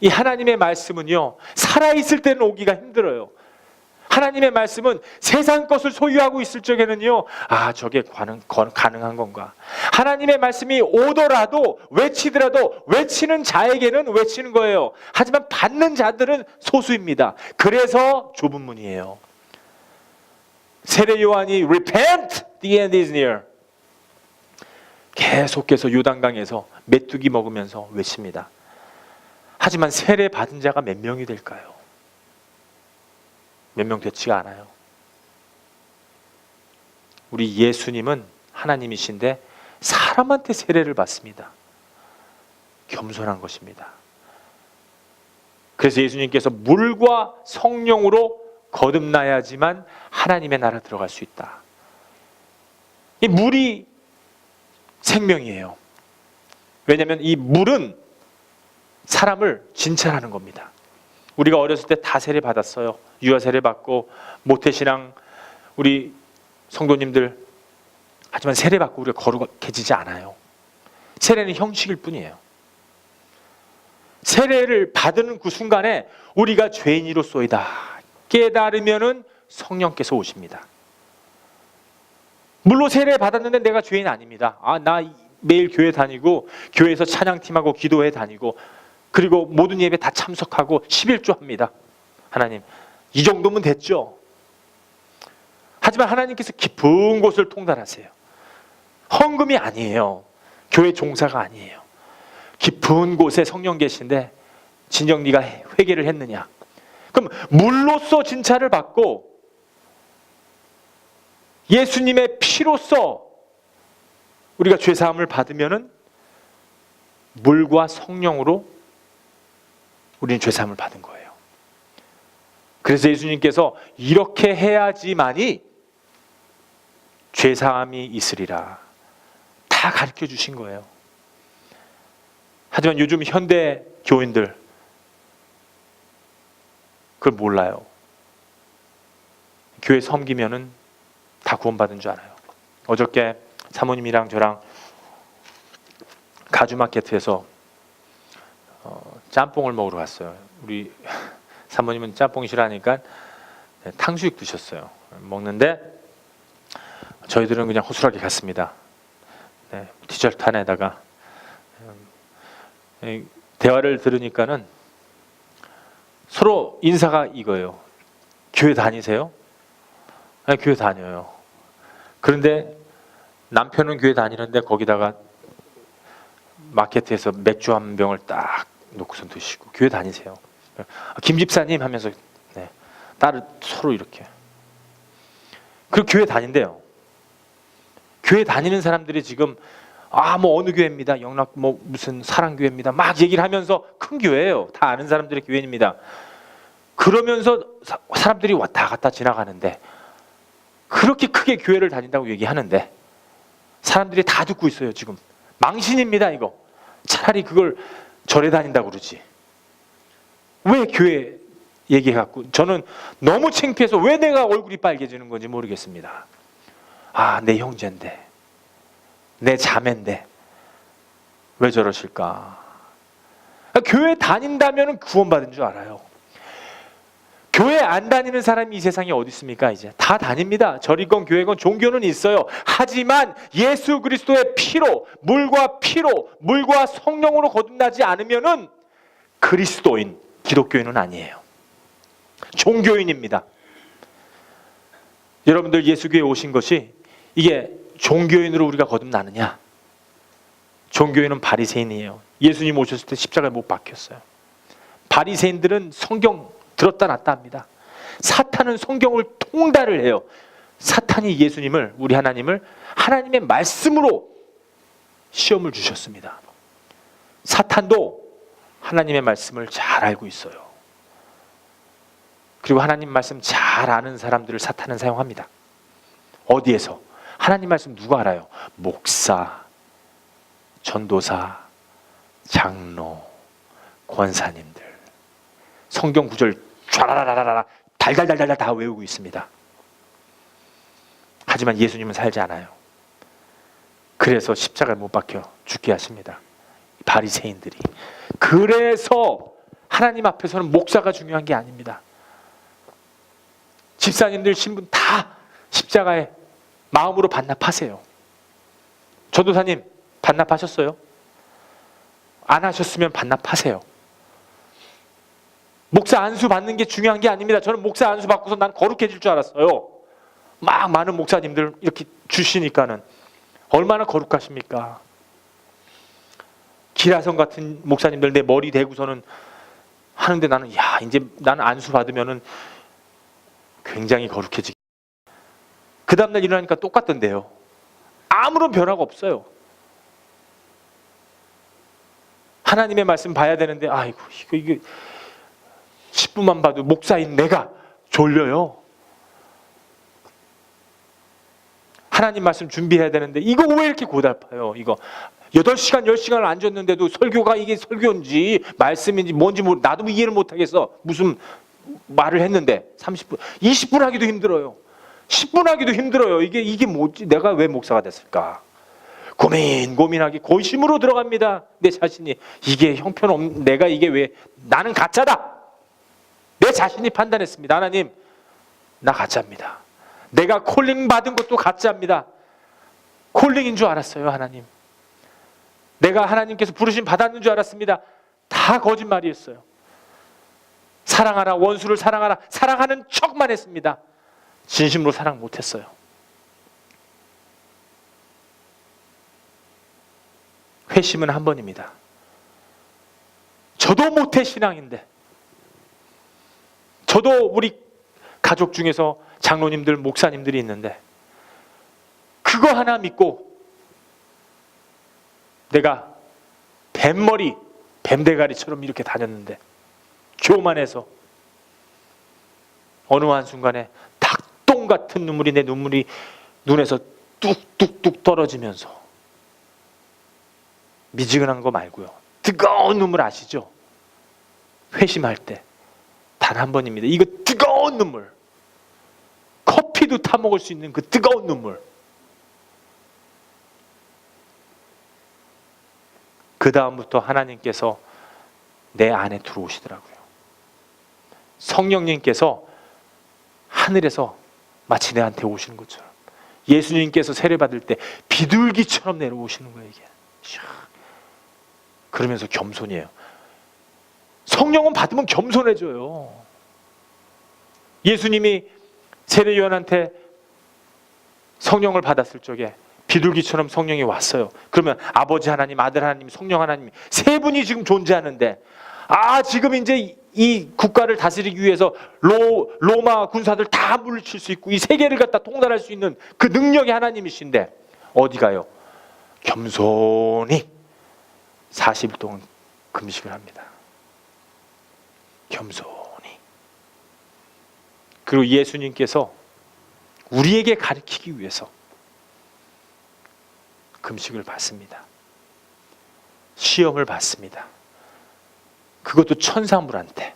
이 하나님의 말씀은요 살아있을 때는 오기가 힘들어요. 하나님의 말씀은 세상 것을 소유하고 있을 적에는요 아 저게 가능한 건가. 하나님의 말씀이 오더라도 외치더라도 외치는 자에게는 외치는 거예요. 하지만 받는 자들은 소수입니다. 그래서 좁은 문이에요. 세례 요한이 Repent, the end is near. 계속해서 요단강에서 메뚜기 먹으면서 외칩니다. 하지만 세례 받은 자가 몇 명이 될까요? 몇 명 되지가 않아요. 우리 예수님은 하나님이신데 사람한테 세례를 받습니다. 겸손한 것입니다. 그래서 예수님께서 물과 성령으로 거듭나야지만 하나님의 나라 들어갈 수 있다. 이 물이 생명이에요. 왜냐하면 이 물은 사람을 진찰하는 겁니다. 우리가 어렸을 때 다 세례 받았어요. 유아 세례 받고 모태신앙 우리 성도님들. 하지만 세례 받고 우리가 거룩해지지 않아요. 세례는 형식일 뿐이에요. 세례를 받는 그 순간에 우리가 죄인이로소이다 깨달으면은 성령께서 오십니다. 물로 세례 받았는데 내가 죄인 아닙니다. 아, 나 매일 교회 다니고 교회에서 찬양팀하고 기도회 다니고 그리고 모든 예배 다 참석하고 11조 합니다. 하나님 이 정도면 됐죠. 하지만 하나님께서 깊은 곳을 통달하세요. 헌금이 아니에요. 교회 종사가 아니에요. 깊은 곳에 성령 계신데 진정 네가 회개를 했느냐. 그럼 물로써 진찰을 받고 예수님의 피로써 우리가 죄사함을 받으면은 물과 성령으로 우리는 죄사함을 받은 거예요. 그래서 예수님께서 이렇게 해야지만이 죄사함이 있으리라 다 가르쳐 주신 거예요. 하지만 요즘 현대 교인들 그걸 몰라요. 교회 섬기면은 다 구원받은 줄 알아요. 어저께 사모님이랑 저랑 가주마켓에서 짬뽕을 먹으러 갔어요. 우리 사모님은 짬뽕이 싫어하니까 탕수육 드셨어요. 먹는데 저희들은 그냥 호술하게 갔습니다. 디저트 하나에다가 대화를 들으니까는 서로 인사가 이거예요. 교회 다니세요? 아니, 교회 다녀요. 그런데 남편은 교회 다니는데 거기다가 마켓에서 맥주 한 병을 딱 놓고선 드시고 교회 다니세요. 김 집사님 하면서 딸을 서로 이렇게. 그리고 교회 다닌대요. 교회 다니는 사람들이 지금 뭐 어느 교회입니다. 영락 뭐 무슨 사랑교회입니다. 막 얘기를 하면서 큰 교회예요. 다 아는 사람들의 교회입니다. 그러면서 사람들이 왔다 갔다 지나가는데 그렇게 크게 교회를 다닌다고 얘기하는데 사람들이 다 듣고 있어요. 지금 망신입니다. 이거 차라리 그걸 절에 다닌다고 그러지. 왜 교회 얘기해갖고 저는 너무 창피해서 왜 내가 얼굴이 빨개지는 건지 모르겠습니다. 내 형제인데 내 자매인데 왜 저러실까? 교회 다닌다면 구원받은 줄 알아요. 교회 안 다니는 사람이 이 세상에 어디 있습니까? 이제 다 다닙니다. 절이건 교회건 종교는 있어요. 하지만 예수 그리스도의 피로, 물과 성령으로 거듭나지 않으면은 그리스도인, 기독교인은 아니에요. 종교인입니다. 여러분들 예수교에 오신 것이 이게 종교인으로 우리가 거듭나느냐? 종교인은 바리새인이에요. 예수님 오셨을 때 십자가에 못 박혔어요. 바리새인들은 성경 들었다 놨다 합니다. 사탄은 성경을 통달을 해요. 사탄이 예수님을, 우리 하나님을 하나님의 말씀으로 시험을 주셨습니다. 사탄도 하나님의 말씀을 잘 알고 있어요. 그리고 하나님 말씀 잘 아는 사람들을 사탄은 사용합니다. 어디에서? 하나님 말씀 누가 알아요? 목사, 전도사, 장로, 권사님들. 성경 구절 촤라라라라 달달달달 다 외우고 있습니다. 하지만 예수님은 살지 않아요. 그래서 십자가에 못 박혀 죽게 하십니다. 바리새인들이. 그래서 하나님 앞에서는 목사가 중요한 게 아닙니다. 집사님들, 신분 다 십자가에 마음으로 반납하세요. 전도사님 반납하셨어요? 안 하셨으면 반납하세요. 목사 안수 받는 게 중요한 게 아닙니다. 저는 목사 안수 받고서 난 거룩해질 줄 알았어요. 막 많은 목사님들 이렇게 주시니까는 얼마나 거룩하십니까? 기라성 같은 목사님들 내 머리 대고서는 하는데 나는 이제 나는 안수 받으면은 굉장히 거룩해지기. 그 다음날 일어나니까 똑같던데요. 아무런 변화가 없어요. 하나님의 말씀 봐야 되는데 이게 10분만 봐도 목사인 내가 졸려요. 하나님 말씀 준비해야 되는데 이거 왜 이렇게 고달파요? 이거 8시간 10시간을 앉았는데도 설교가 이게 설교인지 말씀인지 뭔지 나도 이해를 못하겠어. 무슨 말을 했는데 30분 20분 하기도 힘들어요. 10분 하기도 힘들어요. 이게 뭐지? 내가 왜 목사가 됐을까? 고민하기 고심으로 들어갑니다. 내 자신이 이게 형편없는, 내가 이게 왜, 나는 가짜다. 내 자신이 판단했습니다. 하나님, 나 가짜입니다. 내가 콜링 받은 것도 가짜입니다. 콜링인 줄 알았어요. 하나님, 내가 하나님께서 부르심 받았는 줄 알았습니다. 다 거짓말이었어요. 사랑하라, 원수를 사랑하라, 사랑하는 척만 했습니다. 진심으로 사랑 못했어요. 회심은 한 번입니다. 저도 모태 신앙인데, 저도 우리 가족 중에서 장로님들, 목사님들이 있는데 그거 하나 믿고 내가 뱀머리, 뱀대가리처럼 이렇게 다녔는데 교만해서 어느 한순간에 닭똥 같은 눈물이 내 눈에서 뚝뚝뚝 떨어지면서 미지근한 거 말고요, 뜨거운 눈물 아시죠? 회심할 때 단 한 번입니다. 이거 뜨거운 눈물, 커피도 타 먹을 수 있는 그 뜨거운 눈물. 그 다음부터 하나님께서 내 안에 들어오시더라고요. 성령님께서 하늘에서 마치 내한테 오시는 것처럼, 예수님께서 세례 받을 때 비둘기처럼 내려오시는 거예요. 이게 그러면서 겸손이에요. 성령은 받으면 겸손해져요. 예수님이 세례 요한한테 성령을 받았을 적에 비둘기처럼 성령이 왔어요. 그러면 아버지 하나님, 아들 하나님, 성령 하나님 세 분이 지금 존재하는데, 지금 이제 이 국가를 다스리기 위해서 로마 군사들 다 물리칠 수 있고 이 세계를 갖다 통달할 수 있는 그 능력이 하나님이신데 어디 가요? 겸손히 40일 동안 금식을 합니다. 겸손히. 그리고 예수님께서 우리에게 가르치기 위해서 금식을 받습니다. 시험을 받습니다. 그것도 천사물한테,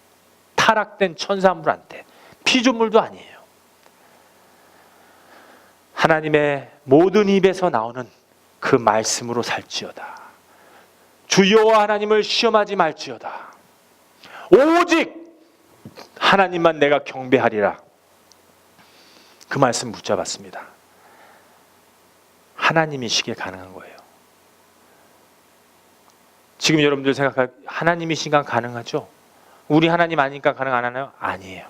타락된 천사물한테, 피조물도 아니에요. 하나님의 모든 입에서 나오는 그 말씀으로 살지어다. 주 여호와 하나님을 시험하지 말지어다. 오직 하나님만 내가 경배하리라. 그 말씀 붙잡았습니다. 하나님이시기에 가능한 거예요. 지금 여러분들 생각할 하나님이신가 가능하죠? 우리 하나님 아니니까 가능 안 하나요? 아니에요.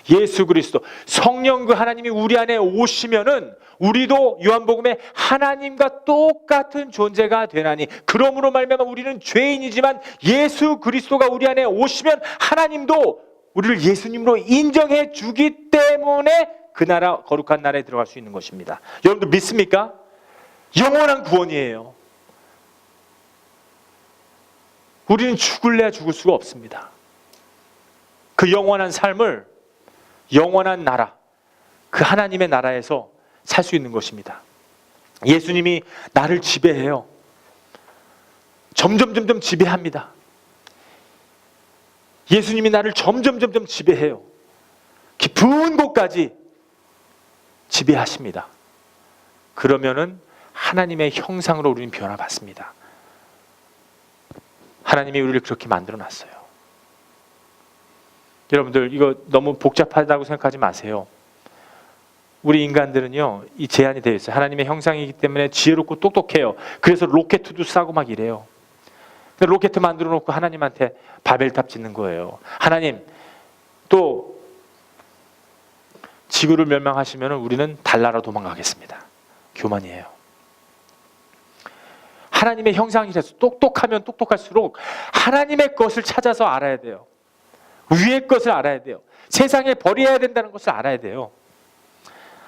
예수 그리스도 성령 그 하나님이 우리 안에 오시면은 우리도 요한복음에 하나님과 똑같은 존재가 되나니 그러므로 말미암아 우리는 죄인이지만 예수 그리스도가 우리 안에 오시면 하나님도 우리를 예수님으로 인정해 주기 때문에 그 나라 거룩한 나라에 들어갈 수 있는 것입니다. 여러분들 믿습니까? 영원한 구원이에요. 우리는 죽을래야 죽을 수가 없습니다. 그 영원한 삶을 영원한 나라, 그 하나님의 나라에서 살 수 있는 것입니다. 예수님이 나를 지배해요. 점점 지배합니다. 예수님이 나를 점점 지배해요. 깊은 곳까지 지배하십니다. 그러면은 하나님의 형상으로 우리는 변화받습니다. 하나님이 우리를 그렇게 만들어 놨어요. 여러분들 이거 너무 복잡하다고 생각하지 마세요. 우리 인간들은요 이 제한이 되어 있어요. 하나님의 형상이기 때문에 지혜롭고 똑똑해요. 그래서 로켓도 싸고 막 이래요. 근데 로켓 만들어 놓고 하나님한테 바벨탑 짓는 거예요. 하나님 또 지구를 멸망하시면 우리는 달나라 도망가겠습니다. 교만이에요. 하나님의 형상이라서 똑똑하면 똑똑할수록 하나님의 것을 찾아서 알아야 돼요. 위의 것을 알아야 돼요. 세상에 버려야 된다는 것을 알아야 돼요.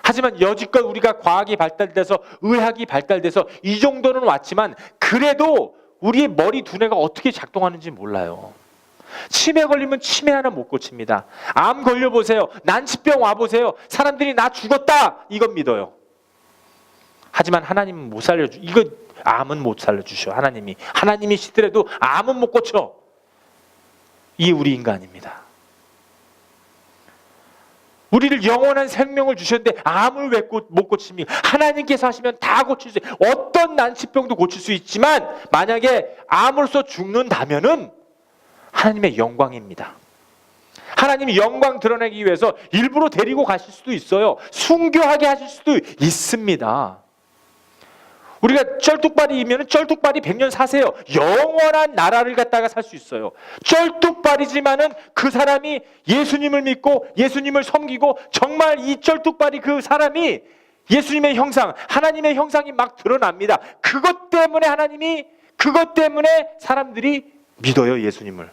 하지만 여지껏 우리가 과학이 발달돼서 의학이 발달돼서 이 정도는 왔지만 그래도 우리의 머리 두뇌가 어떻게 작동하는지 몰라요. 치매 걸리면 치매 하나 못 고칩니다. 암 걸려보세요. 난치병 와보세요. 사람들이 나 죽었다 이건 믿어요. 하지만 하나님은 못 살려주. 이거 암은 못 살려주셔. 하나님이시더라도 암은 못 고쳐. 이 우리 인간입니다. 우리를 영원한 생명을 주셨는데 암을 왜 못 고칩니까? 하나님께서 하시면 다 고칠 수 있어요. 어떤 난치병도 고칠 수 있지만 만약에 암으로서 죽는다면은 하나님의 영광입니다. 하나님이 영광 드러내기 위해서 일부러 데리고 가실 수도 있어요. 순교하게 하실 수도 있습니다. 우리가 쩔뚝발이면 쩔뚝발이 100년 사세요. 영원한 나라를 갖다가 살 수 있어요. 쩔뚝발이지만은 그 사람이 예수님을 믿고 예수님을 섬기고 정말 이 쩔뚝발이 그 사람이 예수님의 형상, 하나님의 형상이 막 드러납니다. 그것 때문에 사람들이 믿어요, 예수님을.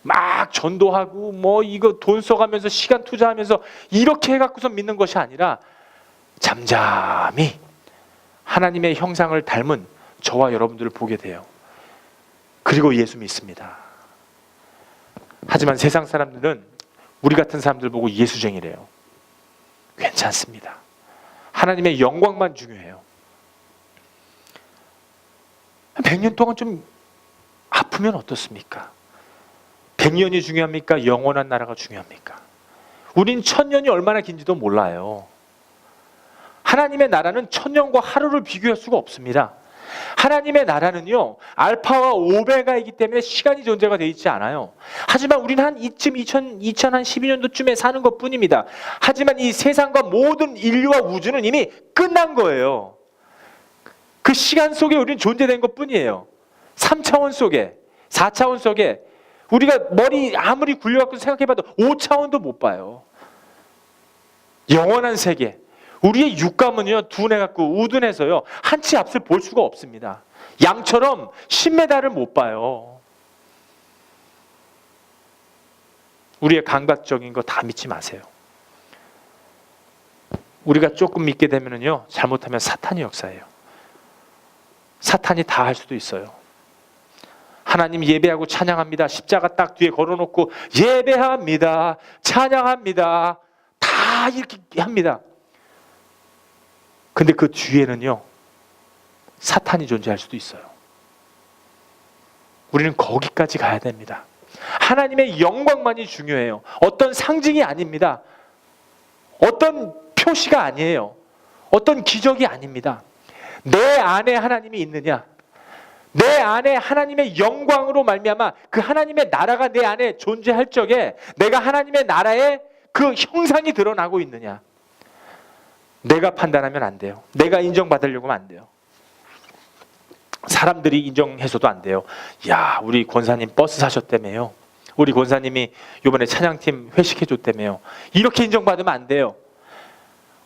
막 전도하고 뭐 이거 돈 써가면서 시간 투자하면서 이렇게 해갖고서 믿는 것이 아니라 잠잠히 하나님의 형상을 닮은 저와 여러분들을 보게 돼요. 그리고 예수 믿습니다. 하지만 세상 사람들은 우리 같은 사람들 보고 예수쟁이래요. 괜찮습니다. 하나님의 영광만 중요해요. 100년 동안 좀 아프면 어떻습니까? 100년이 중요합니까? 영원한 나라가 중요합니까? 우린 1000년이 얼마나 긴지도 몰라요. 하나님의 나라는 1000년과 하루를 비교할 수가 없습니다. 하나님의 나라는요 알파와 오메가이기 때문에 시간이 존재가 되어 있지 않아요. 하지만 우리는 한 2012년도쯤에 사는 것 뿐입니다. 하지만 이 세상과 모든 인류와 우주는 이미 끝난 거예요. 그 시간 속에 우리는 존재된 것 뿐이에요. 3차원 속에 4차원 속에 우리가 머리 아무리 굴려갖고 생각해봐도 5차원도 못 봐요. 영원한 세계, 우리의 육감은요 둔해갖고 우둔해서요 한치 앞을 볼 수가 없습니다. 양처럼 10m를 못 봐요. 우리의 감각적인 거 다 믿지 마세요. 우리가 조금 믿게 되면요, 잘못하면 사탄이 역사예요. 사탄이 다 할 수도 있어요. 하나님 예배하고 찬양합니다. 십자가 딱 뒤에 걸어놓고 예배합니다, 찬양합니다, 다 이렇게 합니다. 근데 그 뒤에는요, 사탄이 존재할 수도 있어요. 우리는 거기까지 가야 됩니다. 하나님의 영광만이 중요해요. 어떤 상징이 아닙니다. 어떤 표시가 아니에요. 어떤 기적이 아닙니다. 내 안에 하나님이 있느냐, 내 안에 하나님의 영광으로 말미암아 그 하나님의 나라가 내 안에 존재할 적에 내가 하나님의 나라의 그 형상이 드러나고 있느냐, 내가 판단하면 안 돼요. 내가 인정받으려고 하면 안 돼요. 사람들이 인정해서도 안 돼요. 야, 우리 권사님 버스 사셨다며요, 우리 권사님이 이번에 찬양팀 회식해줬다며요. 이렇게 인정받으면 안 돼요.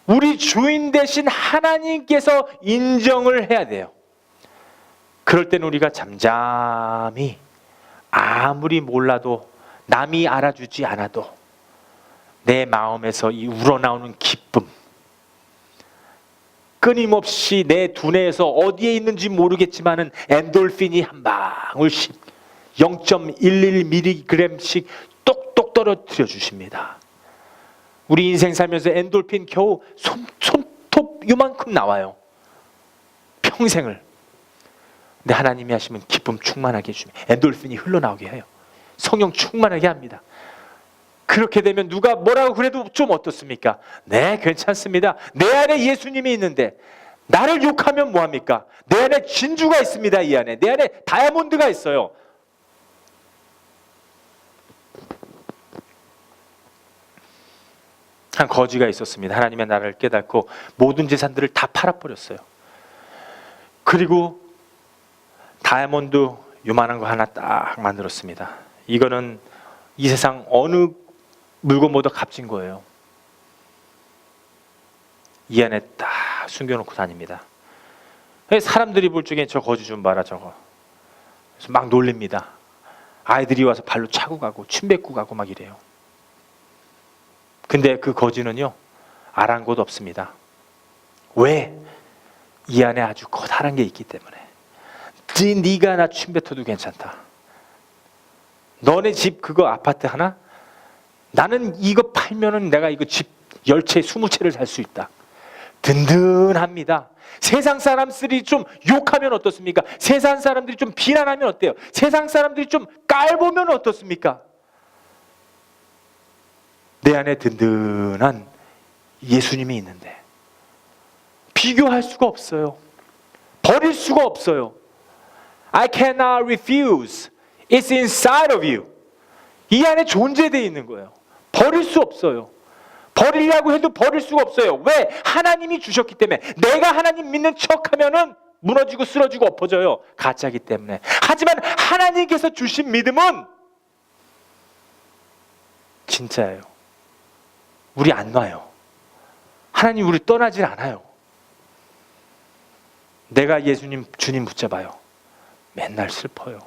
우리 주인 되신 하나님께서 인정을 해야 돼요. 그럴 때는 우리가 잠잠히, 아무리 몰라도, 남이 알아주지 않아도 내 마음에서 이 우러나오는 기쁨, 끊임없이 내 두뇌에서 어디에 있는지 모르겠지만은 엔돌핀이 한 방울씩 0.11mg씩 똑똑 떨어뜨려 주십니다. 우리 인생 살면서 엔돌핀 겨우 손톱 요만큼 나와요. 평생을. 근데 하나님이 하시면 기쁨 충만하게 해주시면 엔돌핀이 흘러나오게 해요. 성령 충만하게 합니다. 그렇게 되면 누가 뭐라고 그래도 좀 어떻습니까? 네, 괜찮습니다. 내 안에 예수님이 있는데 나를 욕하면 뭐합니까? 내 안에 진주가 있습니다. 이 안에 내 안에 다이아몬드가 있어요. 한 거지가 있었습니다. 하나님의 나라를 깨닫고 모든 재산들을 다 팔아버렸어요. 그리고 다이아몬드 요만한 거 하나 딱 만들었습니다. 이거는 이 세상 어느 물건보다 값진 거예요. 이 안에 딱 숨겨놓고 다닙니다. 사람들이 볼 적엔 저 거지 좀 봐라 저거. 그래서 막 놀립니다. 아이들이 와서 발로 차고 가고 침 뱉고 가고 막 이래요. 근데 그 거지는요, 아랑곳 없습니다. 왜? 이 안에 아주 커다란 게 있기 때문에. 네가 나 침 뱉어도 괜찮다. 너네 집 그거 아파트 하나? 나는 이거 팔면은 내가 이거 집 10채 20채를 살 수 있다. 든든합니다. 세상 사람들이 좀 욕하면 어떻습니까? 세상 사람들이 좀 비난하면 어때요? 세상 사람들이 좀 깔보면 어떻습니까? 내 안에 든든한 예수님이 있는데 비교할 수가 없어요. 버릴 수가 없어요. I cannot refuse. It's inside of you. 이 안에 존재되어 있는 거예요. 버릴 수 없어요. 버리려고 해도 버릴 수가 없어요. 왜? 하나님이 주셨기 때문에. 내가 하나님 믿는 척하면은 무너지고 쓰러지고 엎어져요. 가짜기 때문에. 하지만 하나님께서 주신 믿음은 진짜예요. 우리 안 놔요. 하나님 우리 떠나질 않아요. 내가 예수님 주님 붙잡아요. 맨날 슬퍼요.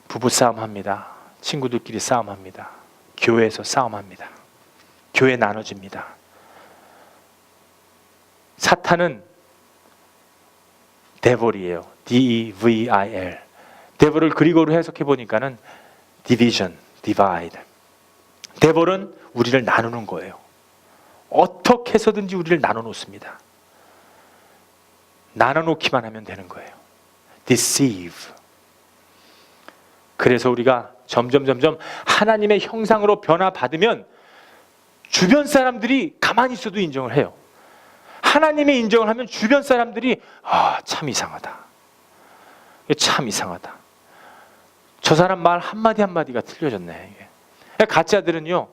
부부싸움 합니다. 친구들끼리 싸움합니다. 교회에서 싸움합니다. 교회 나눠집니다. 사탄은 데볼이에요. D-E-V-I-L. 데볼을 그리고로 해석해 보니까는 division, divide. 데볼은 우리를 나누는 거예요. 어떻게 해서든지 우리를 나눠 놓습니다. 나눠 놓기만 하면 되는 거예요. deceive. 그래서 우리가 점점 하나님의 형상으로 변화받으면 주변 사람들이 가만히 있어도 인정을 해요. 하나님의 인정을 하면 주변 사람들이 참 이상하다. 참 이상하다. 저 사람 말 한마디 한마디가 틀려졌네. 가짜들은요,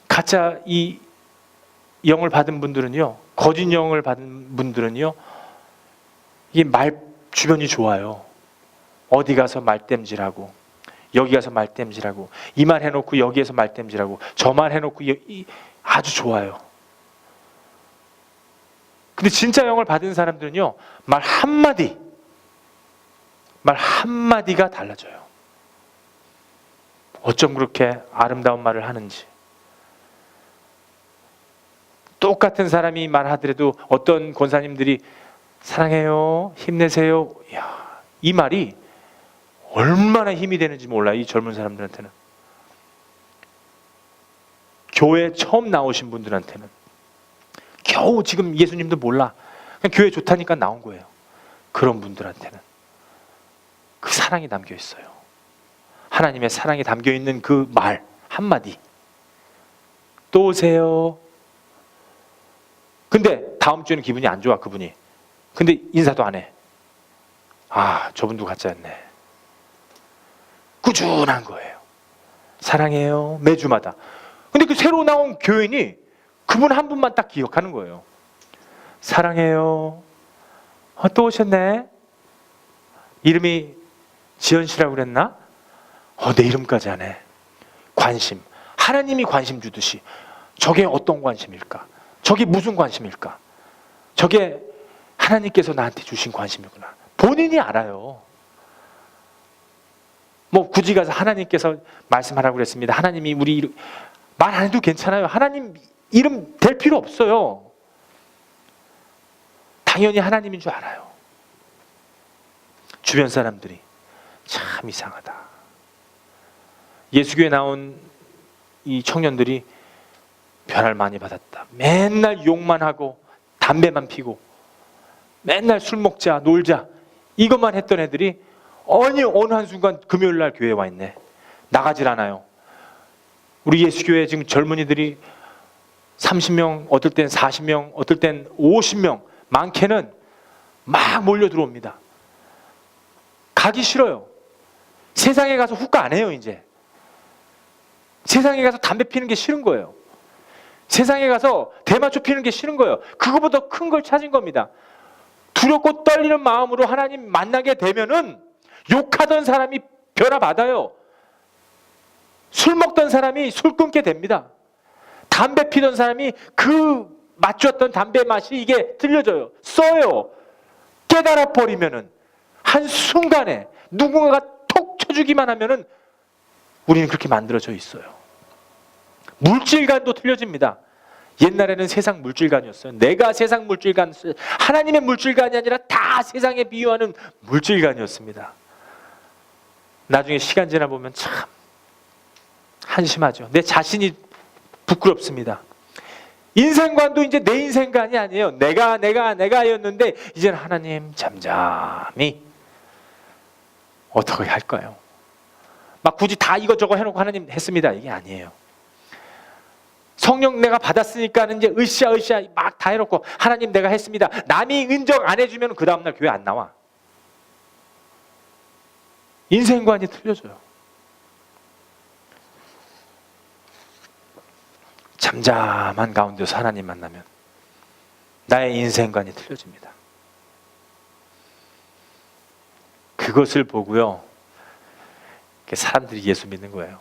가짜 이 영을 받은 분들은요, 거짓 영을 받은 분들은요, 이 말 주변이 좋아요. 어디 가서 말땜질하고, 여기 가서 말땜질하고, 이 말 해놓고 여기에서 말땜질하고, 저 말 해놓고 아주 좋아요. 근데 진짜 영을 받은 사람들은요, 말 한마디가 달라져요. 어쩜 그렇게 아름다운 말을 하는지. 똑같은 사람이 말하더라도 어떤 권사님들이 사랑해요, 힘내세요. 이야, 이 말이 얼마나 힘이 되는지 몰라요, 이 젊은 사람들한테는. 교회 처음 나오신 분들한테는, 겨우 지금 예수님도 몰라, 그냥 교회 좋다니까 나온 거예요. 그런 분들한테는 그 사랑이 담겨 있어요. 하나님의 사랑이 담겨 있는 그 말 한마디. 또 오세요. 근데 다음 주에는 기분이 안 좋아, 그분이. 근데 인사도 안 해. 아, 저분도 가짜였네. 꾸준한 거예요. 사랑해요, 매주마다. 근데 그 새로 나온 교인이 그분 한 분만 딱 기억하는 거예요. 사랑해요. 또 오셨네. 이름이 지연 씨라고 그랬나? 내 이름까지 하네. 관심. 하나님이 관심 주듯이. 저게 어떤 관심일까? 저게 무슨 관심일까? 저게 하나님께서 나한테 주신 관심이구나. 본인이 알아요. 뭐 굳이 가서 하나님께서 말씀하라고 그랬습니다. 하나님이 우리 이름 말 안 해도 괜찮아요. 하나님 이름 될 필요 없어요. 당연히 하나님인 줄 알아요. 주변 사람들이 참 이상하다. 예수교에 나온 이 청년들이 변화를 많이 받았다. 맨날 욕만 하고 담배만 피고 맨날 술 먹자 놀자 이것만 했던 애들이 어느 한순간 금요일날 교회에 와 있네. 나가질 않아요. 우리 예수교회 지금 젊은이들이 30명, 어떨 땐 40명, 어떨 땐 50명, 많게는 막 몰려 들어옵니다. 가기 싫어요. 세상에 가서 훅가 안 해요, 이제. 세상에 가서 담배 피는 게 싫은 거예요. 세상에 가서 대마초 피는 게 싫은 거예요. 그거보다 큰 걸 찾은 겁니다. 두렵고 떨리는 마음으로 하나님 만나게 되면은 욕하던 사람이 변화받아요. 술 먹던 사람이 술 끊게 됩니다. 담배 피던 사람이 그 맞췄던 담배 맛이 이게 들려져요. 써요. 깨달아 버리면은 한순간에 누군가가 톡 쳐주기만 하면은 우리는 그렇게 만들어져 있어요. 물질관도 틀려집니다. 옛날에는 세상 물질관이었어요. 내가 세상 물질관, 하나님의 물질관이 아니라 다 세상에 비유하는 물질관이었습니다. 나중에 시간 지나 보면 참 한심하죠. 내 자신이 부끄럽습니다. 인생관도 이제 내 인생관이 아니에요. 내가였는데 이제는 하나님 잠잠히 어떻게 할까요? 막 굳이 다 이것저것 해놓고 하나님 했습니다. 이게 아니에요. 성령 내가 받았으니까는 이제 으쌰 막 다 해놓고 하나님 내가 했습니다. 남이 인정 안 해주면 그 다음날 교회 안 나와. 인생관이 틀려져요. 잠잠한 가운데서 하나님 만나면 나의 인생관이 틀려집니다. 그것을 보고요, 사람들이 예수 믿는 거예요.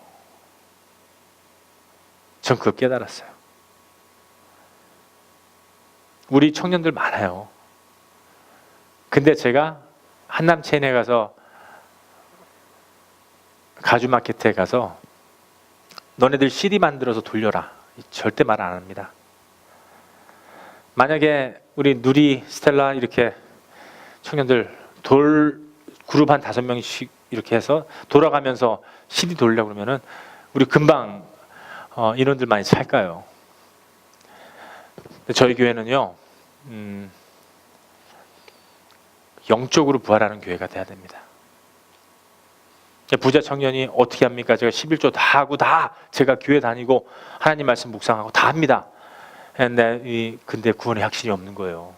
전 그걸 깨달았어요. 우리 청년들 많아요. 근데 제가 한남체인에 가서 가주마켓에 가서 너네들 CD 만들어서 돌려라. 절대 말 안 합니다. 만약에 우리 누리, 스텔라 이렇게 청년들 그룹 한 5명씩 이렇게 해서 돌아가면서 CD 돌리려고 그러면은 우리 금방 인원들 많이 찰까요? 저희 교회는요, 영적으로 부활하는 교회가 돼야 됩니다. 부자 청년이 어떻게 합니까? 제가 11조 다 하고 다 제가 교회 다니고 하나님 말씀 묵상하고 다 합니다. 근데 구원의 확신이 없는 거예요.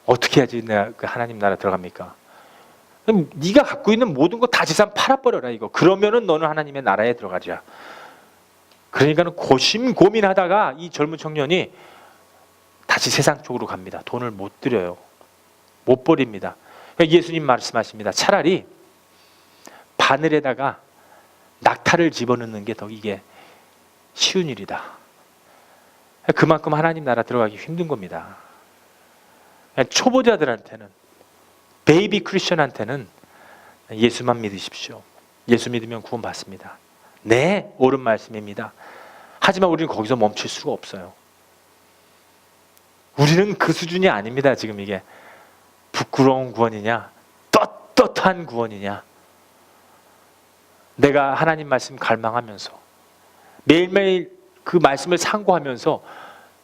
어떻게 해야지 내가 그 하나님 나라 들어갑니까? 그럼 네가 갖고 있는 모든 거 다 재산 팔아버려라 이거. 그러면은 너는 하나님의 나라에 들어가자. 그러니까는 고민하다가 이 젊은 청년이 다시 세상 쪽으로 갑니다. 돈을 못 들여요. 못 버립니다. 예수님 말씀하십니다. 차라리 바늘에다가 낙타를 집어넣는 게 더 이게 쉬운 일이다. 그만큼 하나님 나라 들어가기 힘든 겁니다. 초보자들한테는, 베이비 크리스천한테는 예수만 믿으십시오. 예수 믿으면 구원 받습니다. 네, 옳은 말씀입니다. 하지만 우리는 거기서 멈출 수가 없어요. 우리는 그 수준이 아닙니다. 지금 이게 부끄러운 구원이냐, 떳떳한 구원이냐. 내가 하나님 말씀 갈망하면서 매일매일 그 말씀을 상고하면서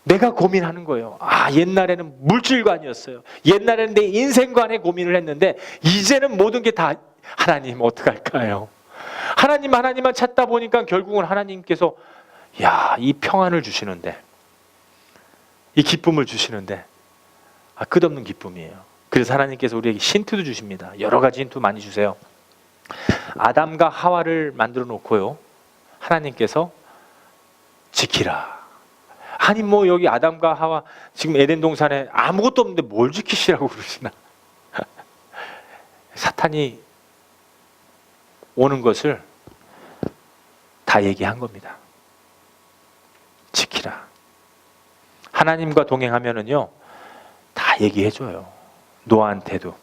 내가 고민하는 거예요. 옛날에는 물질관이었어요. 옛날에는 내 인생관에 고민을 했는데 이제는 모든 게 다 하나님 어떡할까요? 하나님만 찾다 보니까 결국은 하나님께서 이 평안을 주시는데, 이 기쁨을 주시는데 끝없는 기쁨이에요. 그래서 하나님께서 우리에게 힌트도 주십니다. 여러 가지 힌트 많이 주세요. 아담과 하와를 만들어 놓고요, 하나님께서 지키라. 아니 여기 아담과 하와 지금 에덴 동산에 아무것도 없는데 뭘 지키시라고 그러시나. 사탄이 오는 것을 다 얘기한 겁니다. 지키라. 하나님과 동행하면은요 다 얘기해줘요. 노아한테도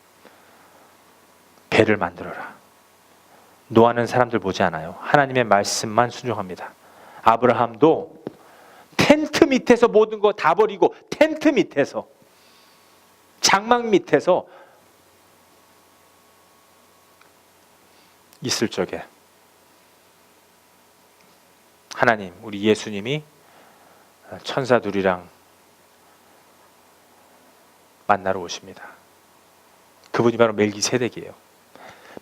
배를 만들어라. 노아는 사람들 보지 않아요. 하나님의 말씀만 순종합니다. 아브라함도 텐트 밑에서 모든 거 다 버리고 텐트 밑에서, 장막 밑에서 있을 적에 하나님, 우리 예수님이 천사들이랑 만나러 오십니다. 그분이 바로 멜기세덱이에요.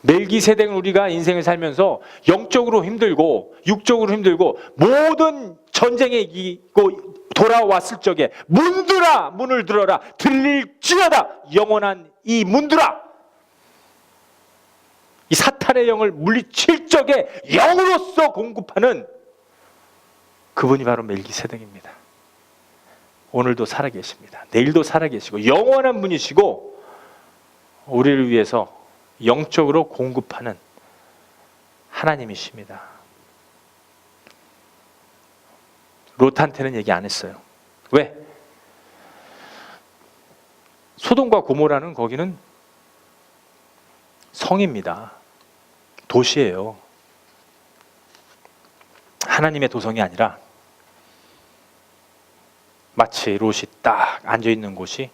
멜기세덱은 우리가 인생을 살면서 영적으로 힘들고 육적으로 힘들고 모든 전쟁에 이기고 돌아왔을 적에 문들아, 문을 들어라, 들릴지어다, 영원한 이 문들아, 이 사탄의 영을 물리칠 적에 영으로서 공급하는 그분이 바로 멜기세덱입니다. 오늘도 살아계십니다. 내일도 살아계시고 영원한 분이시고 우리를 위해서 영적으로 공급하는 하나님이십니다. 롯한테는 얘기 안 했어요. 왜? 소돔과 고모라는 거기는 성입니다. 도시예요. 하나님의 도성이 아니라 마치 롯이 딱 앉아있는 곳이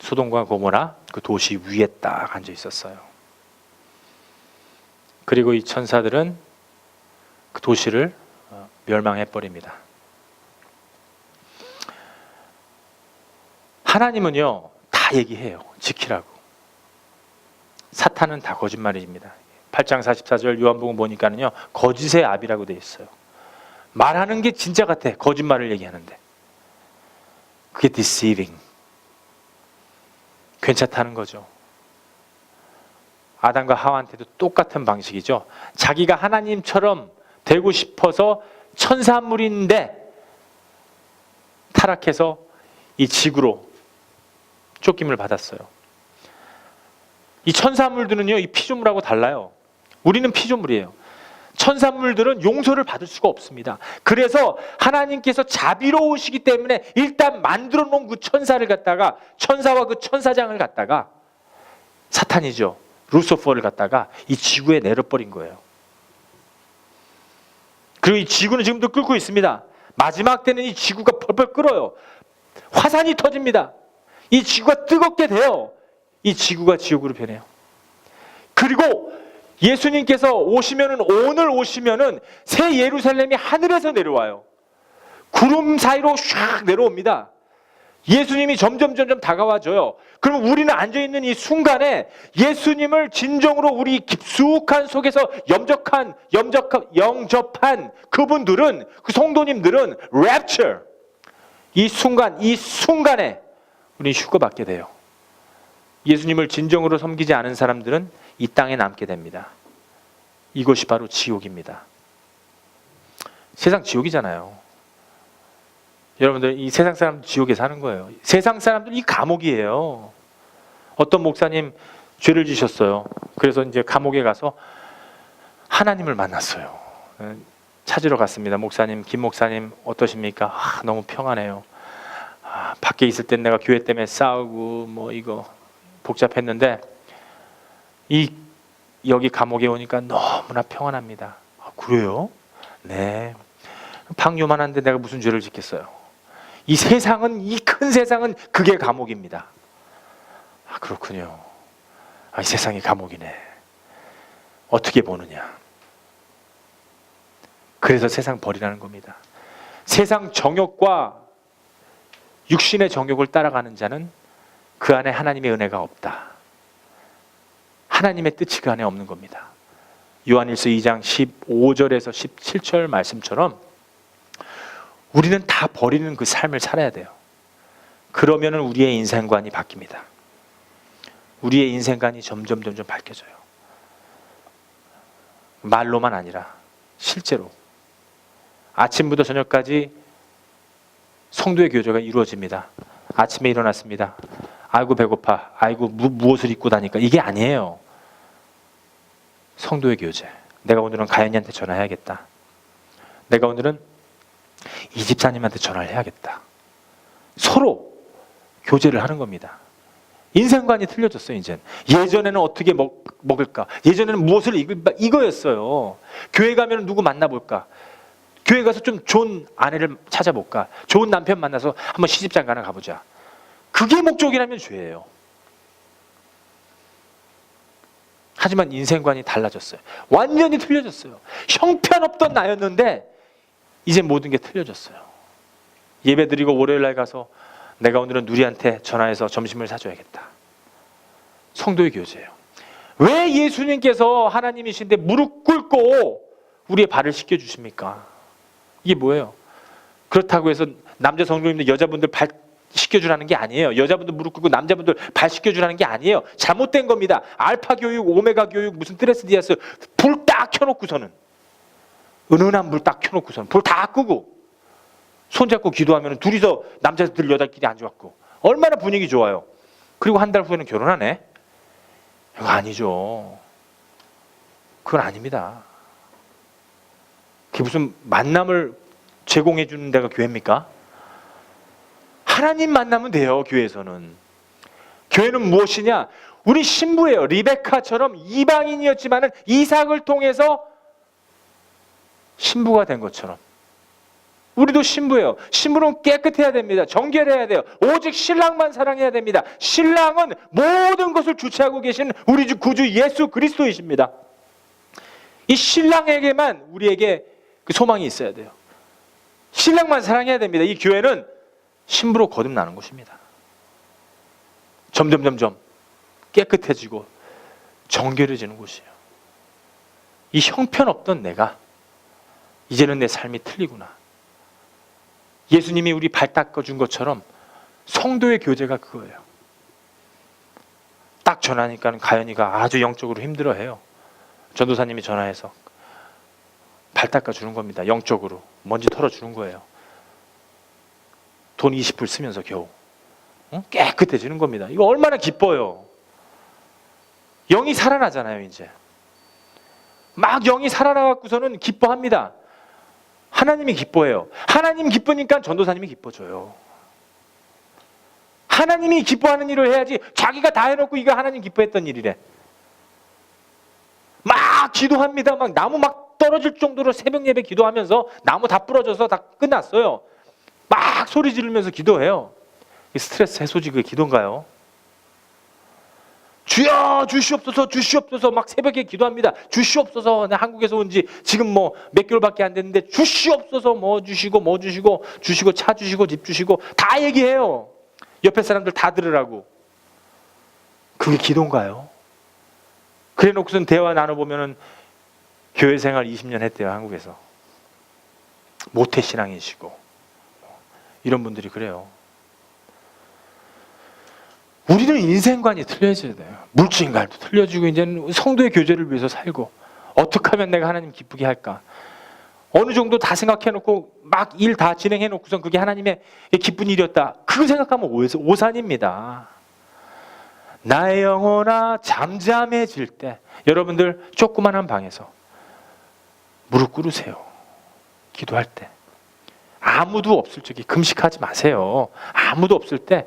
소돔과 고모라 그 도시 위에 딱 앉아 있었어요. 그리고 이 천사들은 그 도시를 멸망해 버립니다. 하나님은요 다 얘기해요. 지키라고. 사탄은 다 거짓말입니다. 8장 44절 요한복음 보니까는요 거짓의 아비라고 되어 있어요. 말하는 게 진짜 같아. 거짓말을 얘기하는데 그게 deceiving, 괜찮다는 거죠. 아담과 하와한테도 똑같은 방식이죠. 자기가 하나님처럼 되고 싶어서 천사물인데 타락해서 이 지구로 쫓김을 받았어요. 이 천사물들은요 이 피조물하고 달라요. 우리는 피조물이에요. 천사물들은 용서를 받을 수가 없습니다. 그래서 하나님께서 자비로우시기 때문에 일단 만들어 놓은 그 천사를 갖다가, 천사와 그 천사장을 갖다가, 사탄이죠, 루시퍼를 갖다가 이 지구에 내려버린 거예요. 그리고 이 지구는 지금도 끓고 있습니다. 마지막 때는 이 지구가 펄펄 끓어요. 화산이 터집니다. 이 지구가 뜨겁게 돼요. 이 지구가 지옥으로 변해요. 그리고 예수님께서 오늘 오시면은 새 예루살렘이 하늘에서 내려와요. 구름 사이로 샥 내려옵니다. 예수님이 점점 다가와져요. 그럼 우리는 앉아있는 이 순간에 예수님을 진정으로 우리 깊숙한 속에서 영접한 그분들은, 그 성도님들은 rapture, 이 순간에 우리는 휴거받게 돼요. 예수님을 진정으로 섬기지 않은 사람들은 이 땅에 남게 됩니다. 이것이 바로 지옥입니다. 세상 지옥이잖아요. 여러분들 이 세상 사람들 지옥에 사는 거예요. 세상 사람들 이 감옥이에요. 어떤 목사님 죄를 지셨어요. 그래서 이제 감옥에 가서 하나님을 만났어요. 찾으러 갔습니다. 목사님, 김 목사님 어떠십니까? 너무 평안해요. 밖에 있을 땐 내가 교회 때문에 싸우고 이거 복잡했는데 여기 감옥에 오니까 너무나 평안합니다. 그래요? 네. 방 요만한데 내가 무슨 죄를 짓겠어요? 이 세상은, 이 큰 세상은 그게 감옥입니다. 아, 그렇군요. 아, 이 세상이 감옥이네. 어떻게 보느냐. 그래서 세상 버리라는 겁니다. 세상 정욕과 육신의 정욕을 따라가는 자는 그 안에 하나님의 은혜가 없다. 하나님의 뜻이 그 안에 없는 겁니다. 요한일서 2장 15절에서 17절 말씀처럼 우리는 다 버리는 그 삶을 살아야 돼요. 그러면 우리의 인생관이 바뀝니다. 우리의 인생관이 점점 바뀌어져요. 말로만 아니라 실제로 아침부터 저녁까지 성도의 교제가 이루어집니다. 아침에 일어났습니다. 아이고 배고파. 아이고 무엇을 입고 다니까. 이게 아니에요. 성도의 교제. 내가 오늘은 가연이한테 전화해야겠다. 내가 오늘은 이 집사님한테 전화를 해야겠다. 서로 교제를 하는 겁니다. 인생관이 틀려졌어요. 이제는. 예전에는 어떻게 먹을까? 예전에는 무엇을 입을까? 이거였어요. 교회 가면 누구 만나볼까? 교회 가서 좀 좋은 아내를 찾아볼까? 좋은 남편 만나서 한번 시집장가나 가보자. 그게 목적이라면 죄예요. 하지만 인생관이 달라졌어요. 완전히 틀려졌어요. 형편없던 나였는데 이제 모든 게 틀려졌어요. 예배 드리고 월요일 날 가서 내가 오늘은 누리한테 전화해서 점심을 사줘야겠다. 성도의 교제예요. 왜 예수님께서 하나님이신데 무릎 꿇고 우리의 발을 씻겨주십니까? 이게 뭐예요? 그렇다고 해서 남자 성도님들 여자분들 발 씻겨주라는 게 아니에요. 여자분들 무릎 꿇고 남자분들 발 씻겨주라는 게 아니에요. 잘못된 겁니다. 알파 교육, 오메가 교육, 무슨 트레스 디아스 불 딱 켜놓고서는 은은한 불 딱 켜놓고서는 불 다 끄고 손잡고 기도하면 둘이서 남자들 여자끼리 앉아갖고 얼마나 분위기 좋아요. 그리고 한 달 후에는 결혼하네. 이거 아니죠. 그건 아닙니다. 그게 무슨 만남을 제공해 주는 데가 교회입니까? 하나님 만나면 돼요. 교회에서는. 교회는 무엇이냐? 우리 신부예요. 리베카처럼 이방인이었지만 이삭을 통해서 신부가 된 것처럼 우리도 신부예요. 신부는 깨끗해야 됩니다. 정결해야 돼요. 오직 신랑만 사랑해야 됩니다. 신랑은 모든 것을 주체하고 계신 우리 주 구주 예수 그리스도이십니다. 이 신랑에게만 우리에게 그 소망이 있어야 돼요. 신랑만 사랑해야 됩니다. 이 교회는 신부로 거듭나는 곳입니다. 점점 깨끗해지고 정결해지는 곳이에요. 이 형편없던 내가 이제는 내 삶이 틀리구나. 예수님이 우리 발 닦아준 것처럼 성도의 교제가 그거예요. 딱 전하니까 가연이가 아주 영적으로 힘들어해요. 전도사님이 전화해서 발 닦아주는 겁니다. 영적으로 먼지 털어주는 거예요. 돈 20불 쓰면서 겨우 깨끗해지는 겁니다. 이거 얼마나 기뻐요. 영이 살아나잖아요. 이제 막 영이 살아나갖고서는 기뻐합니다. 하나님이 기뻐해요. 하나님 기쁘니까 전도사님이 기뻐져요. 하나님이 기뻐하는 일을 해야지 자기가 다 해놓고 이거 하나님 기뻐했던 일이래. 막 기도합니다. 막 나무 막 떨어질 정도로 새벽 예배 기도하면서 나무 다 부러져서 다 끝났어요. 막 소리 지르면서 기도해요. 이 스트레스 해소지 그게 기도인가요? 주여 주시옵소서 주시옵소서 막 새벽에 기도합니다. 주시옵소서. 나 한국에서 온 지 지금 뭐 몇 개월밖에 안 됐는데 주시옵소서 뭐 주시고 차 주시고 집 주시고 다 얘기해요. 옆에 사람들 다 들으라고. 그게 기도인가요? 그래 놓고선 대화 나눠보면은 교회 생활 20년 했대요. 한국에서. 모태신앙이시고 이런 분들이 그래요. 우리는 인생관이 틀려져야 돼요. 물질관도 틀려지고 이제는 성도의 교제를 위해서 살고 어떻게 하면 내가 하나님 기쁘게 할까? 어느 정도 다 생각해놓고 막 일 다 진행해놓고선 그게 하나님의 기쁜 일이었다. 그거 생각하면 오산입니다. 나의 영혼아 잠잠해질 때 여러분들 조그만한 방에서 무릎 꿇으세요. 기도할 때 아무도 없을 적에 금식하지 마세요. 아무도 없을 때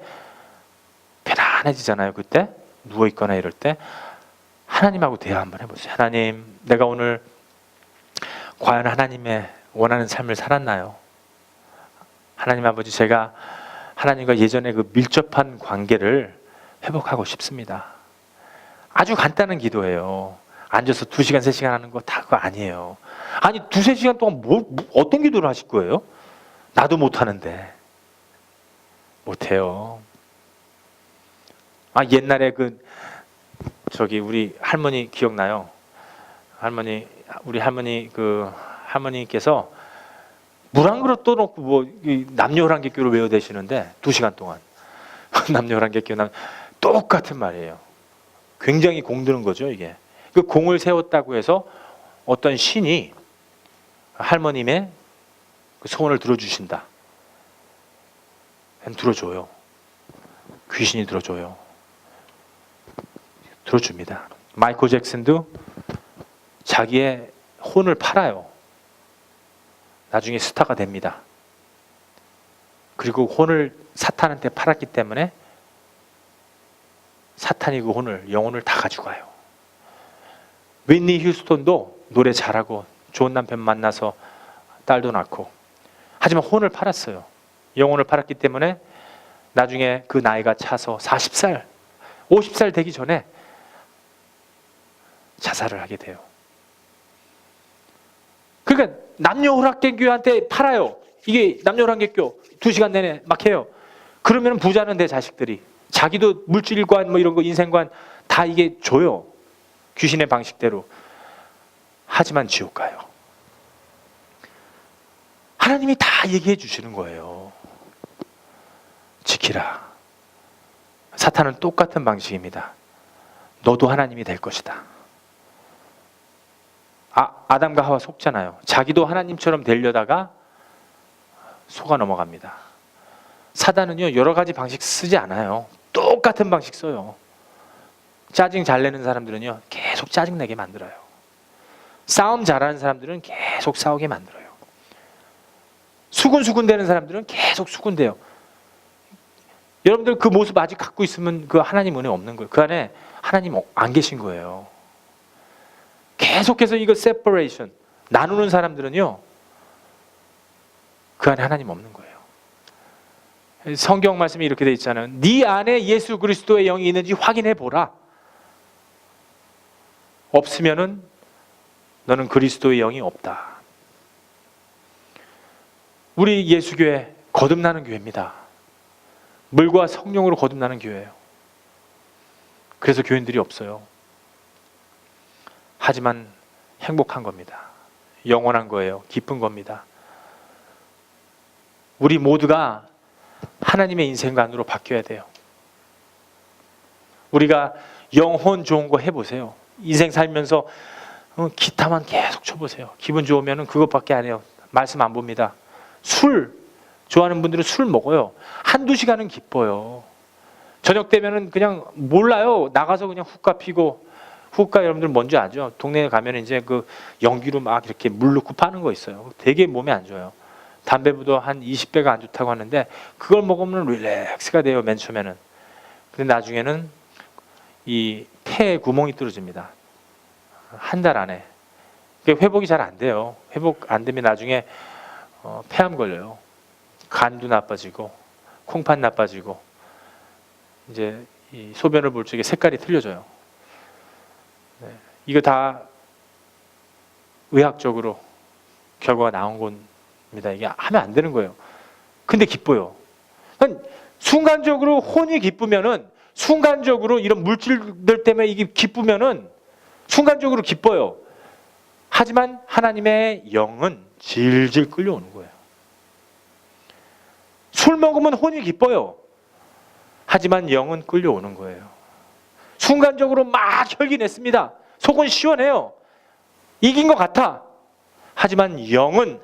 편안해지잖아요. 그때 누워있거나 이럴 때 하나님하고 대화 한번 해보세요. 하나님, 내가 오늘 과연 하나님의 원하는 삶을 살았나요? 하나님 아버지, 제가 하나님과 예전에 그 밀접한 관계를 회복하고 싶습니다. 아주 간단한 기도예요. 앉아서 2시간, 3시간 하는 거 다 그거 아니에요. 아니 2-3시간 동안 어떤 기도를 하실 거예요? 나도 못하는데. 못해요. 옛날에 우리 할머니 기억나요? 우리 할머니께서 물 한 그릇 떠놓고 남녀란객교를 외워대시는데 2시간 동안 남녀란객교 똑같은 말이에요. 굉장히 공드는 거죠, 이게. 그 공을 세웠다고 해서 어떤 신이 할머님의 그 소원을 들어주신다. 들어줘요. 귀신이 들어줘요. 들어줍니다. 마이클 잭슨도 자기의 혼을 팔아요. 나중에 스타가 됩니다. 그리고 혼을 사탄한테 팔았기 때문에 사탄이 그 영혼을 다 가져가요. 윈니 휴스턴도 노래 잘하고 좋은 남편 만나서 딸도 낳고, 하지만 혼을 팔았어요. 영혼을 팔았기 때문에 나중에 그 나이가 차서 40살, 50살 되기 전에 자살을 하게 돼요. 그러니까 남녀호락객교한테 팔아요. 이게 남녀호락객교 2시간 내내 막 해요. 그러면 부자는 내 자식들이, 자기도 물질관 이런 거, 인생관 다 이게 줘요. 귀신의 방식대로. 하지만 지옥 가요. 하나님이 다 얘기해 주시는 거예요. 지키라. 사탄은 똑같은 방식입니다. 너도 하나님이 될 것이다. 아담과 하와 속잖아요. 자기도 하나님처럼 되려다가 속아 넘어갑니다. 사단은요, 여러 가지 방식 쓰지 않아요. 똑같은 방식 써요. 짜증 잘 내는 사람들은요, 계속 짜증 내게 만들어요. 싸움 잘하는 사람들은 계속 싸우게 만들어요. 수군수군 되는 사람들은 계속 수군돼요. 여러분들 그 모습 아직 갖고 있으면 그 하나님 은혜 없는 거예요. 그 안에 하나님 안 계신 거예요. 계속해서 이거 separation, 나누는 사람들은요, 그 안에 하나님 없는 거예요. 성경 말씀이 이렇게 돼 있잖아요. 네 안에 예수 그리스도의 영이 있는지 확인해 보라. 없으면은 너는 그리스도의 영이 없다. 우리 예수교회 거듭나는 교회입니다. 물과 성령으로 거듭나는 교회예요. 그래서 교인들이 없어요. 하지만 행복한 겁니다. 영원한 거예요. 기쁜 겁니다. 우리 모두가 하나님의 인생관으로 바뀌어야 돼요. 우리가 영혼 좋은 거 해보세요. 인생 살면서 기타만 계속 쳐보세요. 기분 좋으면 그것밖에 안 해요. 말씀 안 봅니다. 술 좋아하는 분들은 술 먹어요. 1-2시간은 기뻐요. 저녁 되면은 그냥 몰라요. 나가서 그냥 훅가 피고, 훅가 여러분들 뭔지 아죠? 동네에 가면 이제 그 연기로 막 이렇게 물 넣고 파는 거 있어요. 되게 몸에 안 좋아요. 담배보다 한 20배가 안 좋다고 하는데 그걸 먹으면 릴렉스가 돼요, 맨 처음에는. 근데 나중에는 이 폐에 구멍이 뚫어집니다. 한 달 안에. 회복이 잘 안 돼요. 회복 안 되면 나중에 폐암 걸려요. 간도 나빠지고 콩팥 나빠지고 이제 이 소변을 볼 적에 색깔이 틀려져요. 네. 이거 다 의학적으로 결과가 나온 겁니다. 이게 하면 안 되는 거예요. 근데 기뻐요. 순간적으로 혼이 기쁘면은, 순간적으로 이런 물질들 때문에 이게 기쁘면은 순간적으로 기뻐요. 하지만 하나님의 영은 질질 끌려오는 거예요. 술 먹으면 혼이 기뻐요. 하지만 영은 끌려오는 거예요. 순간적으로 막 혈기 냈습니다. 속은 시원해요. 이긴 것 같아. 하지만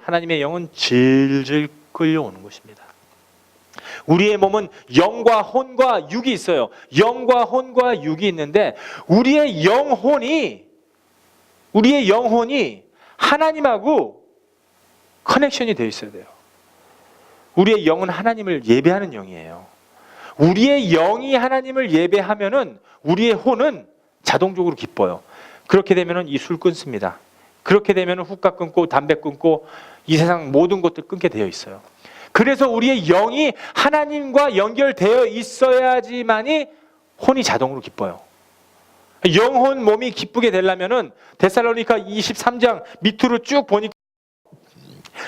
하나님의 영은 질질 끌려오는 것입니다. 우리의 몸은 영과 혼과 육이 있어요. 영과 혼과 육이 있는데 우리의 영혼이 하나님하고 커넥션이 되어 있어야 돼요. 우리의 영은 하나님을 예배하는 영이에요. 우리의 영이 하나님을 예배하면은 우리의 혼은 자동적으로 기뻐요. 그렇게 되면은 이 술 끊습니다. 그렇게 되면 훅가 끊고 담배 끊고 이 세상 모든 것들 끊게 되어 있어요. 그래서 우리의 영이 하나님과 연결되어 있어야지만이 혼이 자동으로 기뻐요. 영혼 몸이 기쁘게 되려면은 데살로니가 23장 밑으로 쭉 보니까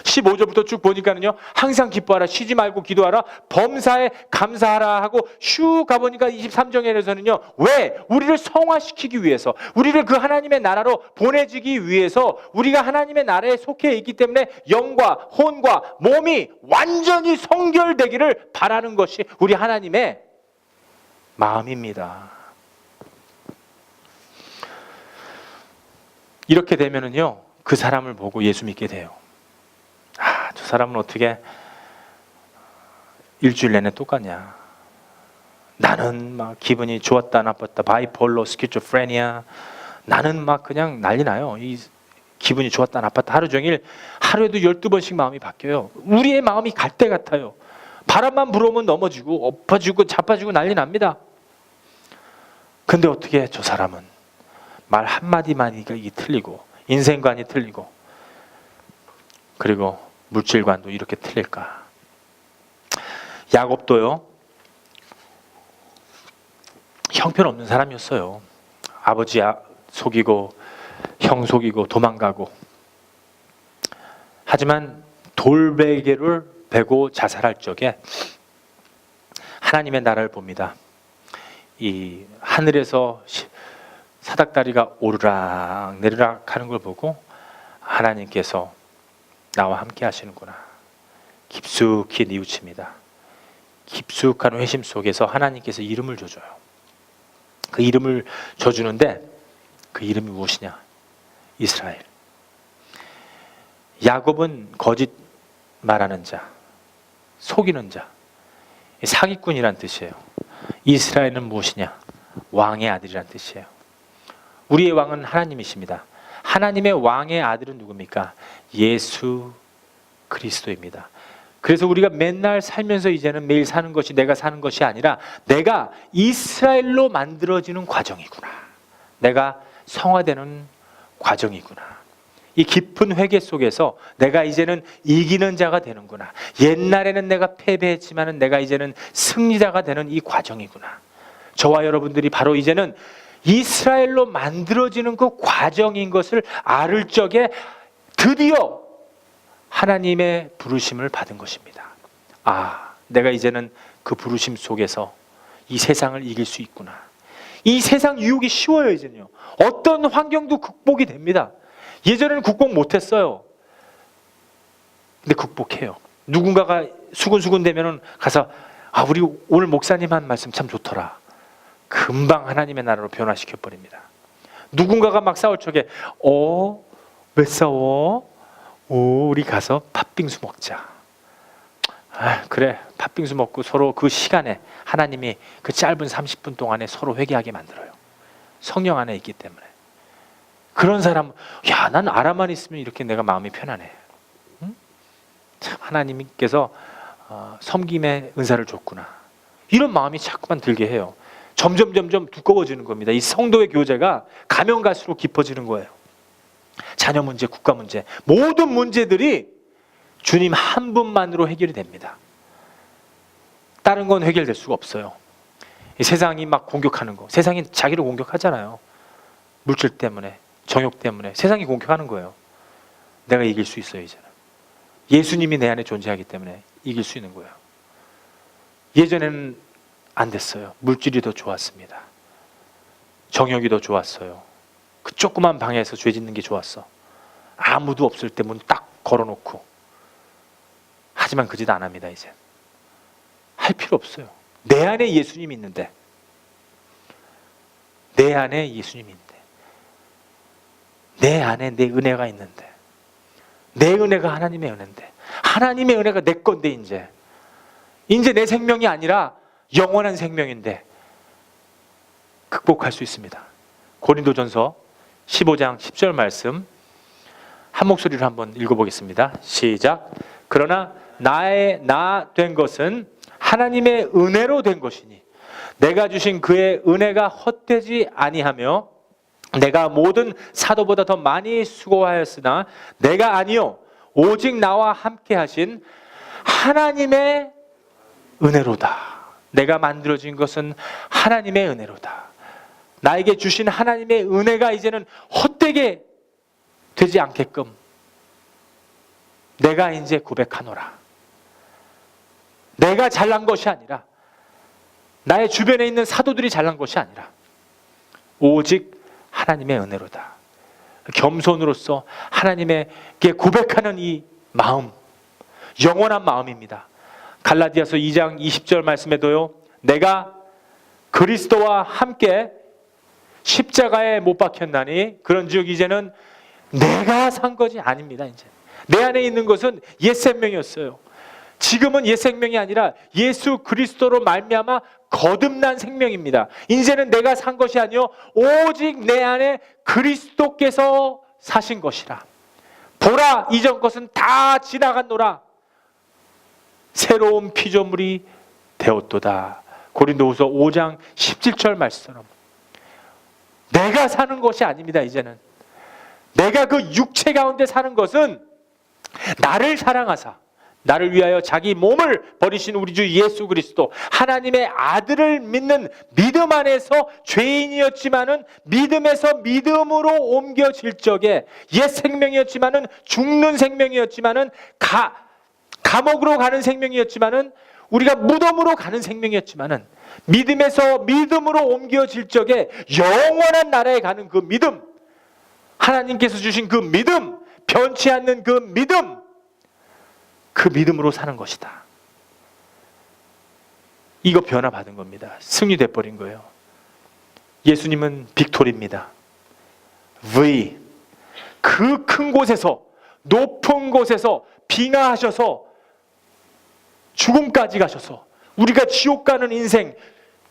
15절부터 쭉 보니까는요, 항상 기뻐하라, 쉬지 말고 기도하라, 범사에 감사하라 하고 슉 가보니까 23장에서는요, 왜? 우리를 성화시키기 위해서, 우리를 그 하나님의 나라로 보내주기 위해서, 우리가 하나님의 나라에 속해 있기 때문에 영과 혼과 몸이 완전히 성결되기를 바라는 것이 우리 하나님의 마음입니다. 이렇게 되면은요, 그 사람을 보고 예수 믿게 돼요. 저 사람은 어떻게 일주일 내내 똑같냐. 나는 막 기분이 좋았다 나빴다, 바이폴로, 스키조프레니아. 나는 막 그냥 난리 나요. 이 기분이 좋았다 나빴다 하루 종일, 하루에도 12번씩 마음이 바뀌어요. 우리의 마음이 갈대 같아요. 바람만 불어오면 넘어지고 엎어지고 자빠지고 난리 납니다. 근데 어떻게 저 사람은 말 한마디만이가 이게 틀리고 인생관이 틀리고 그리고 물질관도 이렇게 틀릴까? 야곱도요, 형편없는 사람이었어요. 아버지 속이고 형 속이고 도망가고. 하지만 돌베개를 베고 자살할 적에 하나님의 나라를 봅니다. 이 하늘에서 사닥다리가 오르락 내리락 하는 걸 보고 하나님께서 나와 함께 하시는구나. 깊숙이 뉘우칩니다. 깊숙한 회심 속에서 하나님께서 이름을 줘줘요. 그 이름을 줘주는데 그 이름이 무엇이냐? 이스라엘. 야곱은 거짓 말하는 자, 속이는 자, 사기꾼이란 뜻이에요. 이스라엘은 무엇이냐? 왕의 아들이란 뜻이에요. 우리의 왕은 하나님이십니다. 하나님의 왕의 아들은 누굽니까? 예수 그리스도입니다. 그래서 우리가 맨날 살면서 이제는 매일 사는 것이 내가 사는 것이 아니라 내가 이스라엘로 만들어지는 과정이구나. 내가 성화되는 과정이구나. 이 깊은 회개 속에서 내가 이제는 이기는 자가 되는구나. 옛날에는 내가 패배했지만 내가 이제는 승리자가 되는 이 과정이구나. 저와 여러분들이 바로 이제는 이스라엘로 만들어지는 그 과정인 것을 알을 적에 드디어 하나님의 부르심을 받은 것입니다. 내가 이제는 그 부르심 속에서 이 세상을 이길 수 있구나. 이 세상 유혹이 쉬워요. 이제는요, 어떤 환경도 극복이 됩니다. 예전에는 극복 못했어요. 근데 극복해요. 누군가가 수근수근 되면은 가서 우리 오늘 목사님 한 말씀 참 좋더라. 금방 하나님의 나라로 변화시켜 버립니다. 누군가가 막 싸울 적에 왜 싸워? 우리 가서 팥빙수 먹자. 그래, 팥빙수 먹고 서로 그 시간에 하나님이 그 짧은 30분 동안에 서로 회개하게 만들어요. 성령 안에 있기 때문에. 그런 사람, 난 알아만 있으면 이렇게 내가 마음이 편안해. 응? 참 하나님께서 섬김의 은사를 줬구나. 이런 마음이 자꾸만 들게 해요. 점점 두꺼워지는 겁니다. 이 성도의 교제가 가면 갈수록 깊어지는 거예요. 자녀 문제, 국가 문제, 모든 문제들이 주님 한 분만으로 해결이 됩니다. 다른 건 해결될 수가 없어요. 이 세상이 막 공격하는 거, 세상이 자기를 공격하잖아요. 물질 때문에, 정욕 때문에 세상이 공격하는 거예요. 내가 이길 수 있어요. 이제는 예수님이 내 안에 존재하기 때문에 이길 수 있는 거예요. 예전에는 안 됐어요. 물질이 더 좋았습니다. 정욕이 더 좋았어요. 그 조그만 방에서 죄 짓는 게 좋았어. 아무도 없을 때 문 딱 걸어놓고. 하지만 그 짓 안 합니다. 이제 할 필요 없어요. 내 안에 예수님이 있는데, 내 안에 예수님이 있는데, 내 안에 내 은혜가 있는데, 내 은혜가 하나님의 은혜인데, 하나님의 은혜가 내 건데, 이제 내 생명이 아니라 영원한 생명인데 극복할 수 있습니다. 고린도전서 15장 10절 말씀 한 목소리로 한번 읽어보겠습니다. 시작. 그러나 나의 나 된 것은 하나님의 은혜로 된 것이니 내가 주신 그의 은혜가 헛되지 아니하며 내가 모든 사도보다 더 많이 수고하였으나 내가 아니요 오직 나와 함께 하신 하나님의 은혜로다. 내가 만들어진 것은 하나님의 은혜로다. 나에게 주신 하나님의 은혜가 이제는 헛되게 되지 않게끔 내가 이제 고백하노라. 내가 잘난 것이 아니라, 나의 주변에 있는 사도들이 잘난 것이 아니라 오직 하나님의 은혜로다. 겸손으로서 하나님에게 고백하는 이 마음, 영원한 마음입니다. 갈라디아서 2장 20절 말씀에도요, 내가 그리스도와 함께 십자가에 못 박혔나니 그런즉 이제는 내가 산 것이 아닙니다. 이제 내 안에 있는 것은 옛 생명이었어요. 지금은 옛 생명이 아니라 예수 그리스도로 말미암아 거듭난 생명입니다. 이제는 내가 산 것이 아니요 오직 내 안에 그리스도께서 사신 것이라. 보라, 이전 것은 다 지나갔노라. 새로운 피조물이 되었도다. 고린도후서 5장 17절 말씀처럼 내가 사는 것이 아닙니다. 이제는 내가 그 육체 가운데 사는 것은 나를 사랑하사 나를 위하여 자기 몸을 버리신 우리 주 예수 그리스도, 하나님의 아들을 믿는 믿음 안에서 죄인이었지만은 믿음에서 믿음으로 옮겨질 적에 옛 생명이었지만은 죽는 생명이었지만은 감옥으로 가는 생명이었지만은 우리가 무덤으로 가는 생명이었지만은 믿음에서 믿음으로 옮겨질 적에 영원한 나라에 가는 그 믿음, 하나님께서 주신 그 믿음, 변치 않는 그 믿음, 그 믿음으로 사는 것이다. 이거 변화받은 겁니다. 승리돼 버린 거예요. 예수님은 빅토리입니다. V, 그 큰 곳에서, 높은 곳에서 빙하하셔서 죽음까지 가셔서 우리가 지옥 가는 인생,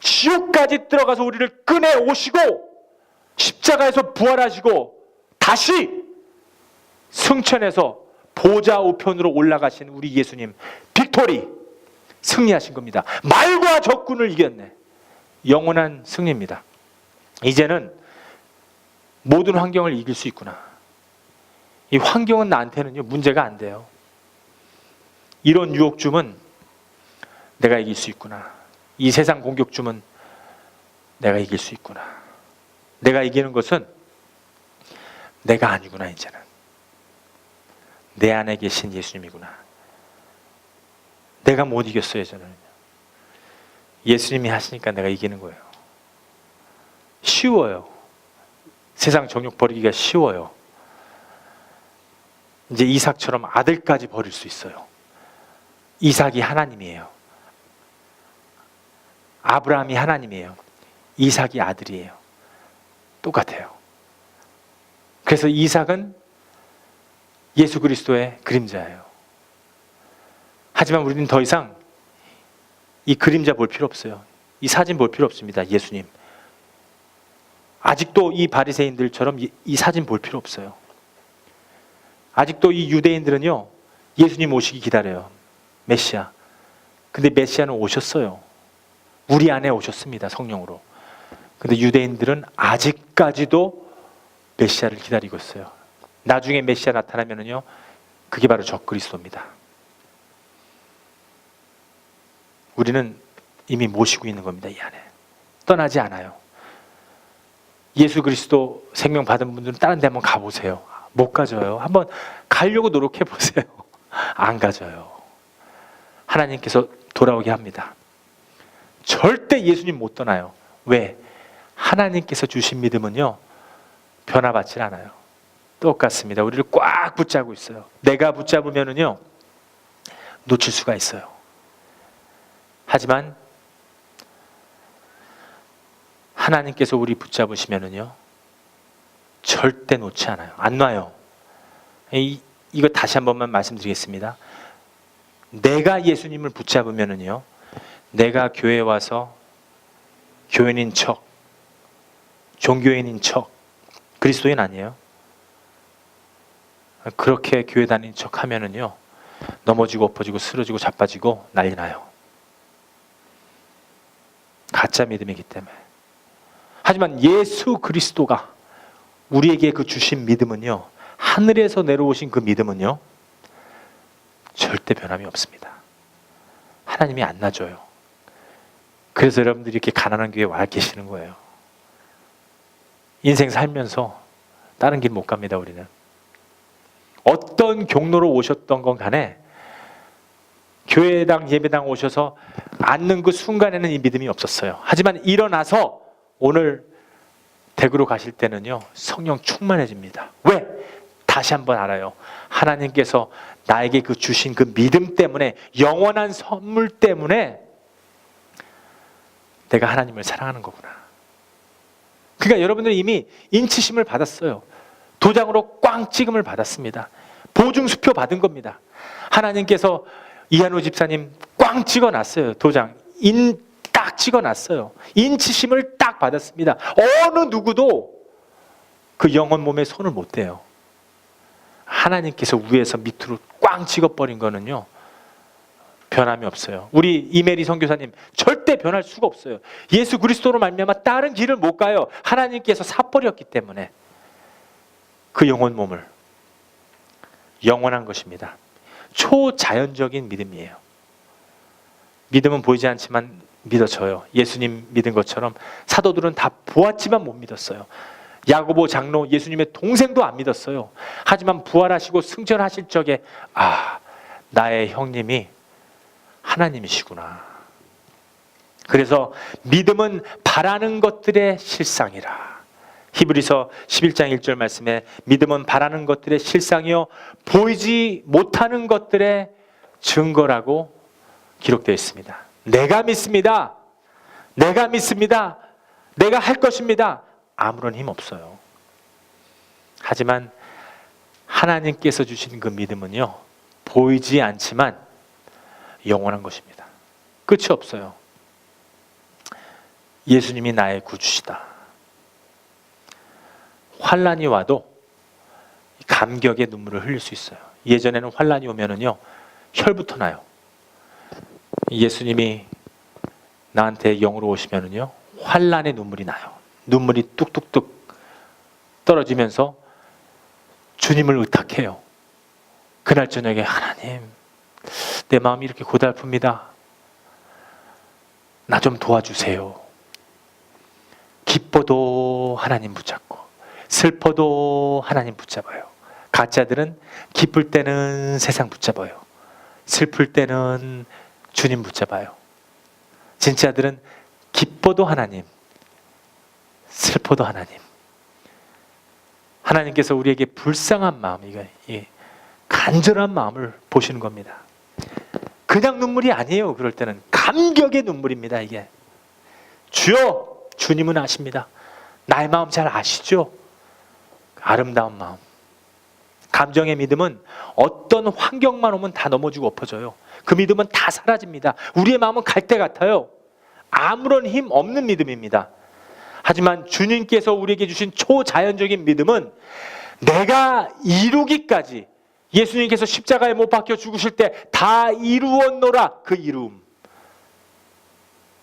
지옥까지 들어가서 우리를 꺼내 오시고 십자가에서 부활하시고 다시 승천해서 보좌 우편으로 올라가신 우리 예수님, 빅토리, 승리하신 겁니다. 말과 적군을 이겼네. 영원한 승리입니다. 이제는 모든 환경을 이길 수 있구나. 이 환경은 나한테는요 문제가 안 돼요. 이런 유혹줌은 내가 이길 수 있구나. 이 세상 공격줌은 내가 이길 수 있구나. 내가 이기는 것은 내가 아니구나. 이제는 내 안에 계신 예수님이구나. 내가 못 이겼어요. 저는 예수님이 하시니까 내가 이기는 거예요. 쉬워요. 세상 정욕 버리기가 쉬워요. 이제 이삭처럼 아들까지 버릴 수 있어요. 이삭이 하나님이에요. 아브라함이 하나님이에요. 이삭이 아들이에요. 똑같아요. 그래서 이삭은 예수 그리스도의 그림자예요. 하지만 우리는 더 이상 이 그림자 볼 필요 없어요. 이 사진 볼 필요 없습니다. 예수님. 아직도 이 바리새인들처럼 이 사진 볼 필요 없어요. 아직도 이 유대인들은요 예수님 오시기 기다려요. 메시아. 근데 메시아는 오셨어요. 우리 안에 오셨습니다. 성령으로. 근데 유대인들은 아직까지도 메시아를 기다리고 있어요. 나중에 메시아 나타나면은요 그게 바로 적그리스도입니다. 우리는 이미 모시고 있는 겁니다. 이 안에 떠나지 않아요. 예수 그리스도 생명 받은 분들은 다른 데 한번 가보세요. 못 가져요. 한번 가려고 노력해 보세요. 안 가져요. 하나님께서 돌아오게 합니다. 절대 예수님 못 떠나요. 왜? 하나님께서 주신 믿음은요 변화받지 않아요. 똑같습니다. 우리를 꽉 붙잡고 있어요. 내가 붙잡으면은요 놓칠 수가 있어요. 하지만 하나님께서 우리 붙잡으시면은요 절대 놓지 않아요. 안 놔요. 이거 다시 한 번만 말씀드리겠습니다. 내가 예수님을 붙잡으면은요 내가 교회에 와서 교인인 척, 종교인인 척, 그리스도인 아니에요. 그렇게 교회 다니는 척 하면은요 넘어지고 엎어지고 쓰러지고 자빠지고 난리 나요. 가짜 믿음이기 때문에. 하지만 예수 그리스도가 우리에게 그 주신 믿음은요, 하늘에서 내려오신 그 믿음은요, 절대 변함이 없습니다. 하나님이 안 놔줘요. 그래서 여러분들이 이렇게 가난한 교회에 와 계시는 거예요. 인생 살면서 다른 길 못 갑니다. 우리는 어떤 경로로 오셨던 건 간에 교회당 예배당 오셔서 앉는 그 순간에는 이 믿음이 없었어요. 하지만 일어나서 오늘 대구로 가실 때는요, 성령 충만해집니다. 왜? 다시 한번 알아요. 하나님께서 나에게 그 주신 그 믿음 때문에, 영원한 선물 때문에 내가 하나님을 사랑하는 거구나. 그러니까 여러분들은 이미 인치심을 받았어요. 도장으로 꽝 찍음을 받았습니다. 보증수표 받은 겁니다. 하나님께서 이한우 집사님 꽝 찍어놨어요. 도장 딱 찍어놨어요. 인치심을 딱 받았습니다. 어느 누구도 그 영혼 몸에 손을 못 대요. 하나님께서 위에서 밑으로 꽝 찍어버린 거는요, 변함이 없어요. 우리 이메리 선교사님 절대 변할 수가 없어요. 예수 그리스도로 말미암아 다른 길을 못 가요. 하나님께서 사버렸기 때문에. 그 영혼 몸을 영원한 것입니다. 초자연적인 믿음이에요. 믿음은 보이지 않지만 믿어져요. 예수님 믿은 것처럼 사도들은 다 보았지만 못 믿었어요. 야고보 장로 예수님의 동생도 안 믿었어요. 하지만 부활하시고 승천하실 적에 나의 형님이 하나님이시구나. 그래서 믿음은 바라는 것들의 실상이라. 히브리서 11장 1절 말씀에 믿음은 바라는 것들의 실상이요 보이지 못하는 것들의 증거라고 기록되어 있습니다. 내가 믿습니다. 내가 믿습니다. 내가 할 것입니다. 아무런 힘 없어요. 하지만 하나님께서 주신 그 믿음은요, 보이지 않지만 영원한 것입니다. 끝이 없어요. 예수님이 나의 구주시다. 환난이 와도 감격의 눈물을 흘릴 수 있어요. 예전에는 환난이 오면은요, 혈부터 나요. 예수님이 나한테 영으로 오시면은요, 환난의 눈물이 나요. 눈물이 뚝뚝뚝 떨어지면서 주님을 의탁해요. 그날 저녁에 하나님, 내 마음이 이렇게 고달픕니다. 나 좀 도와주세요. 기뻐도 하나님 붙잡고 슬퍼도 하나님 붙잡아요. 가짜들은 기쁠 때는 세상 붙잡아요. 슬플 때는 주님 붙잡아요. 진짜들은 기뻐도 하나님, 슬퍼도 하나님. 하나님께서 우리에게 불쌍한 마음, 간절한 마음을 보시는 겁니다. 그냥 눈물이 아니에요. 그럴 때는 감격의 눈물입니다. 이게 주여, 주님은 아십니다. 나의 마음 잘 아시죠? 아름다운 마음. 감정의 믿음은 어떤 환경만 오면 다 넘어지고 엎어져요. 그 믿음은 다 사라집니다. 우리의 마음은 갈대 같아요. 아무런 힘 없는 믿음입니다. 하지만 주님께서 우리에게 주신 초자연적인 믿음은 내가 이루기까지, 예수님께서 십자가에 못 박혀 죽으실 때 다 이루었노라, 그 이루음,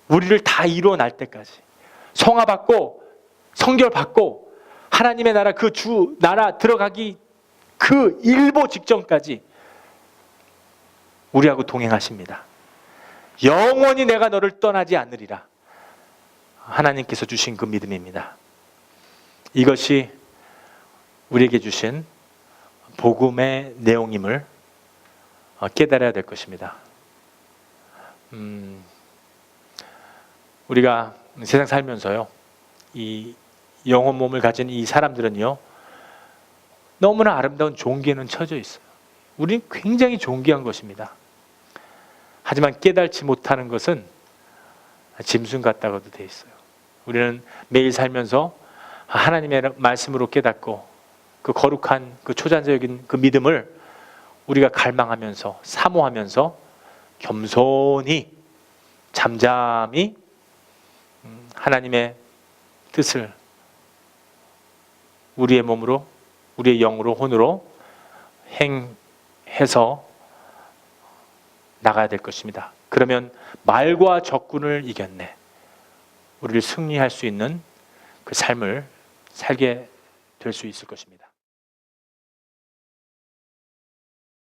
우리를 다 이루어 날 때까지, 성화 받고 성결 받고 하나님의 나라, 그 주 나라 들어가기 그 일보 직전까지 우리하고 동행하십니다. 영원히 내가 너를 떠나지 않으리라. 하나님께서 주신 그 믿음입니다. 이것이 우리에게 주신 복음의 내용임을 깨달아야 될 것입니다. 우리가 세상 살면서요, 이 영혼 몸을 가진 이 사람들은요, 너무나 아름다운 종기에는 처져 있어요. 우리는 굉장히 존귀한 것입니다. 하지만 깨달지 못하는 것은 짐승 같다고도 되어 있어요. 우리는 매일 살면서 하나님의 말씀으로 깨닫고 그 거룩한 그 초자연적인 그 믿음을 우리가 갈망하면서 사모하면서 겸손히 잠잠히 하나님의 뜻을 우리의 몸으로, 우리의 영으로, 혼으로 행해서 나가야 될 것입니다. 그러면 말과 적군을 이겼네, 우리를 승리할 수 있는 그 삶을 살게 될 수 있을 것입니다.